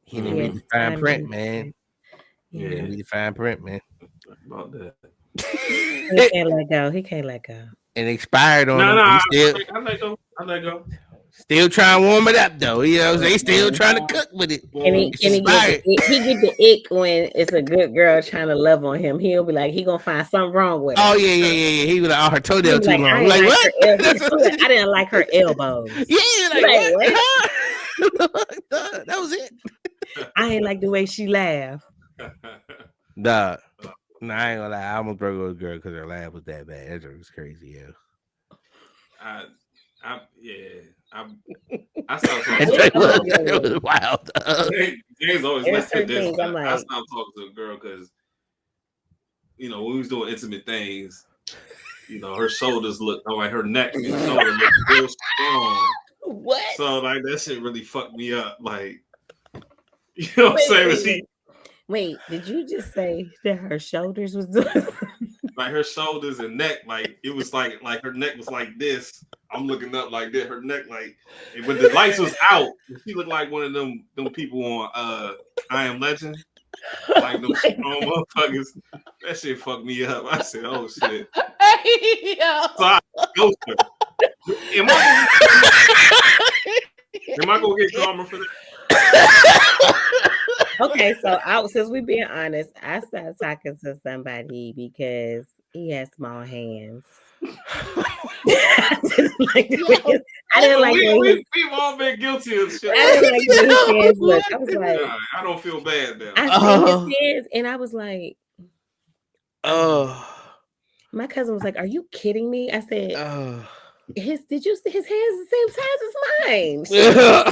He didn't Yes, read the Mm, fine I print, know. man. He Yeah, didn't yeah, read the fine print, man. about that. he can't let go. He can't let go. And expired on No, him. no, He I let go. I let go. still trying to warm it up though. You know, they still Mhm. trying to cook with it. Boom, It's Can he get the expired. he get the ick when it's a good girl trying to love on him? He'll be like, he gonna find something wrong with Oh her. yeah. He was like, oh, her He'll toenail be too like, long. I I'm ain't like, like what? her elbows. That's what I didn't like her elbows. yeah, you're You like like what? what? Huh? That was it. I ain't like the way she laughed. Nah, nah, I ain't gonna lie. I almost broke up with a girl because her laugh was that bad. That joke was crazy, yo. I, yeah, I stopped talking That to a joke I'm was, a girl. that was girl. wild. James always There's laugh at certain this, things I'm but I like, stopped talking to a girl because when we was doing intimate things, her shoulders look like her neck and shoulder look real strong. what? So like that shit really fucked me up. Like what I'm Wait, saying? wait, wait. Wait, did you just say that her shoulders was doing? Like her shoulders and neck, like it was like her neck was like this. I'm looking up like that. Her neck, like and when the lights was out, she looked like one of them people on I Am Legend, like them strong motherfuckers. That shit fucked me up. I said, "Oh shit!" So I ghosted her. Am I gonna get karma for that? Okay, so since we being honest, I started talking to somebody because he had small hands. I didn't like the way his, I didn't like the way his, We've all been guilty of shit I like didn't that. like the way his hands looked. I was like, Nah, I don't feel bad now. I seen his Oh, hands and I was like, oh. oh, My cousin was like, "Are you kidding me?" I said, oh. Did you see his hands the same size as mine?" She was like,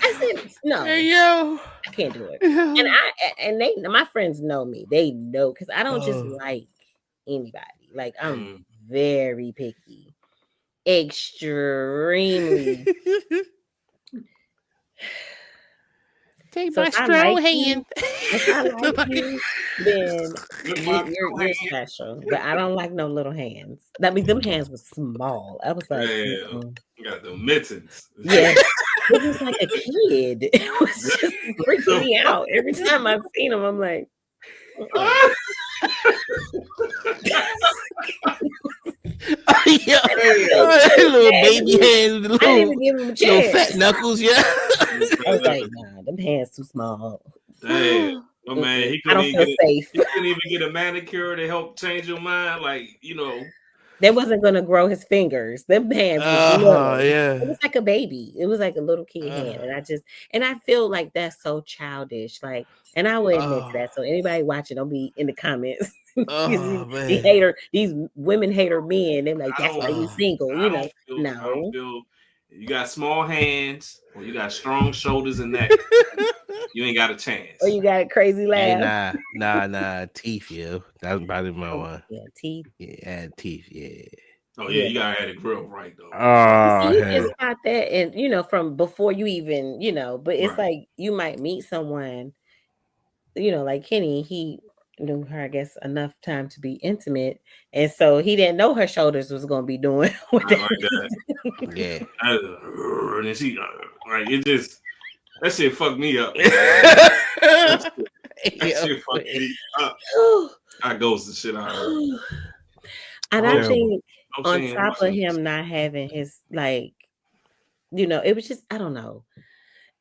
I said, "No, Hey yo. I can't do it." And Yeah. my friends know me. They know because I don't just Oh. like anybody. Like I'm Mm. very picky, extremely. Take So my strong hand. if I like you, then With my you're special. But I don't like no little hands. I mean, them hands was small. I was like, damn, mm-mm. you got the mittens. Yeah, it was like a kid. It was just freaking me out every time I seen him. I'm like, Oh, yeah. I Oh, felt little bad. baby hands, I didn't even give him a little chance. fat knuckles, yeah. I was like, nah, them hands too small. Damn, my man, Mm-mm. he I couldn't don't even feel get it. safe. He couldn't even get a manicure to help change your mind. Like They wasn't gonna grow his fingers. Them hands was Oh, little. It yeah. was like a baby. It was like a little kid hand. And I feel like that's so childish. Like, and I will admit to Oh, that. So anybody watching, don't be in the comments. oh, man. These women hater men. They're like, I that's don't, why you Oh. single, I don't feel, I don't No. feel. You got small hands or you got strong shoulders and neck. You ain't got a Or chance. you got a crazy Hey, laugh. nah. Teeth, yo. That's probably my Oh, one. yeah, teeth. Yeah, teeth, yeah. Oh yeah, Yeah. you gotta have the grill right though. See, Oh, you can hell. spot that and from before you even, but it's Right. like you might meet someone, like Kenny, he knew her, I guess, enough time to be intimate. And so he didn't know her shoulders was gonna be doing what Not they like that. Yeah. And then she like it just that shit fucked me up. Man. That Yo, shit fucked me up. I ghost the shit out of her. And I terrible. think I'm on saying, top of him not having his it was just, I don't know.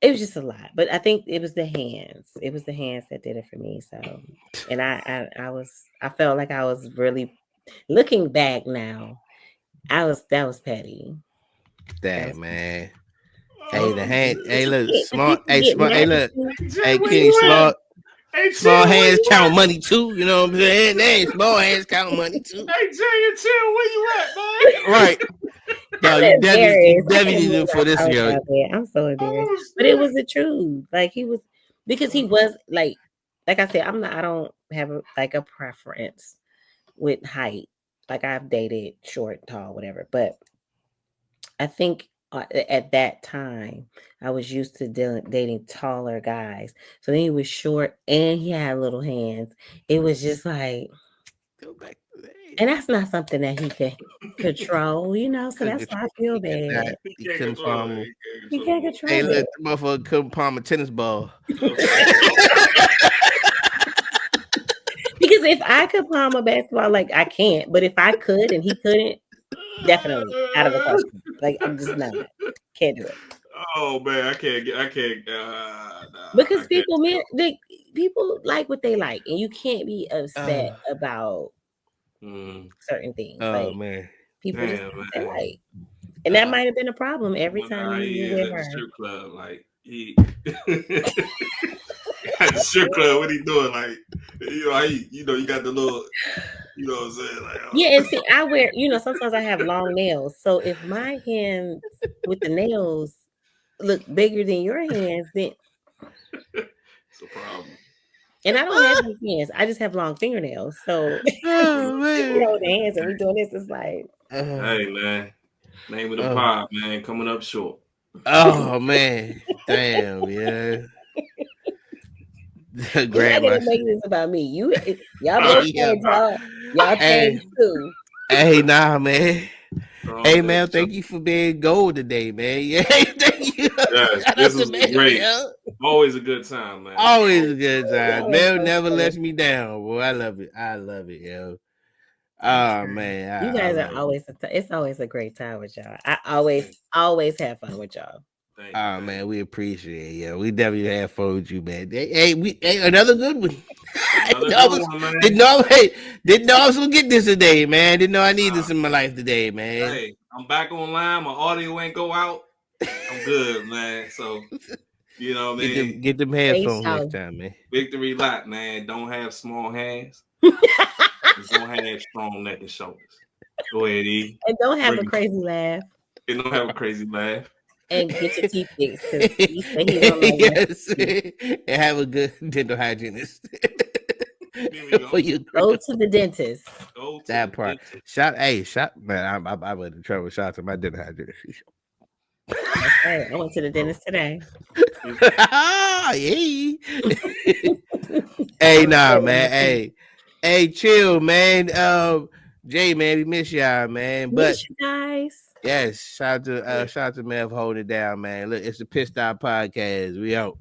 It was just a lot. But I think it was the hands. It was the hands that did it for me. So and I felt like I was really looking back now. That was petty. That was Damn, man. Hey, the oh, hand. Hey, look, the small. people Hey, get small. Hey, mad. look. Jay, Hey, where Kenny, you at? small. Hey, Small Chill, where hands you count at? money too. You know what I'm saying? They ain't small hands count money too. Hey, Jay and Chill, where you at, man? Right. No, I'm you definitely embarrassed. I can't need believe to for I this talked yo. about that. I'm so embarrassed. Oh But it shit. was the truth. Like he was because he was like I said, I don't have like a preference with height. Like I've dated short, tall, whatever. But I think at that time I was used to dating taller guys. So then he was short and he had little hands. It was just like, Go back to that. and that's not something that he could control, you know. So Couldn't that's why I control. feel He could not. bad. He He can't couldn't control palm it. him. He He can't can't Hey, control look, it. the motherfucker couldn't palm a tennis ball. control it. Because if I could palm a basketball, like I can't, but if I could and he couldn't, definitely out of the question. Like I'm just not, can't do it. Oh man, I can't get. I can't. Nah, I Because can't. people like what they like, and you can't be upset Uh, about Mm, certain things. oh Like man. people just damn what they man. like, and that might have been a problem every When time you he were is with at the her. strip club, like he at the strip club, what he doing? Like you got the little, you know what I'm saying? Like, Yeah, and see, I wear, sometimes I have long nails, so if my hands with the nails look bigger than your hands, then it's a problem. and I don't have big hands, I just have long fingernails. So Oh we man. hold hands and we doing this. It's like, Uh, Hey man, name of the oh, pod, man, coming up short. oh man. Damn, yeah. you're not Grab my gonna shit. make this about me. Y'all Hey, both yo. changed, y'all Hey, changed too. hey, nah, man. Strong Hey neck man, show. thank you for being gold today, man. Yeah, thank you. Yes, Shout this out to was Mel, great. yo. Always a good time, man. Always a good time. Y'all are Mel so never funny. lets me down, boy. I love it. I love it, yo. Yes, Oh sir. man, You I guys are love it. always it's always a great time with y'all. I Thank, always have fun with y'all. thank you, Oh thank man, we appreciate it, yo. We definitely have fun with you, man. Hey, another good one. you. Another didn't know I good was, one, man. didn't know, hey, didn't know I was gonna get this today, man. Didn't know I needed Uh, this in my life today, man. hey, I'm back online. My audio ain't go out. I'm good, man. So you know what I mean. Get them Great headphones next show. time, man. Victory lap, man. Don't have small hands. Don't have strong neck and shoulders. Go ahead, E. And don't have a Bring crazy laugh it. Don't have a crazy laugh. and get your teeth fixed because he said he don't like messing Yes, with teeth. and have a good dental hygienist There we for go. your Go growth. to the dentist. Go to the That part. dentist. Shot, man. I went in trouble. Shout out to my dental hygienist. That's right. I went to the dentist today. Yeah. Hey, nah, man. Hey, chill, man. Jay, man, we miss y'all, man. But Miss you guys. yes, Hey. shout out to Mev holding it down, man. Look, it's the Pissed Out Podcast. We out.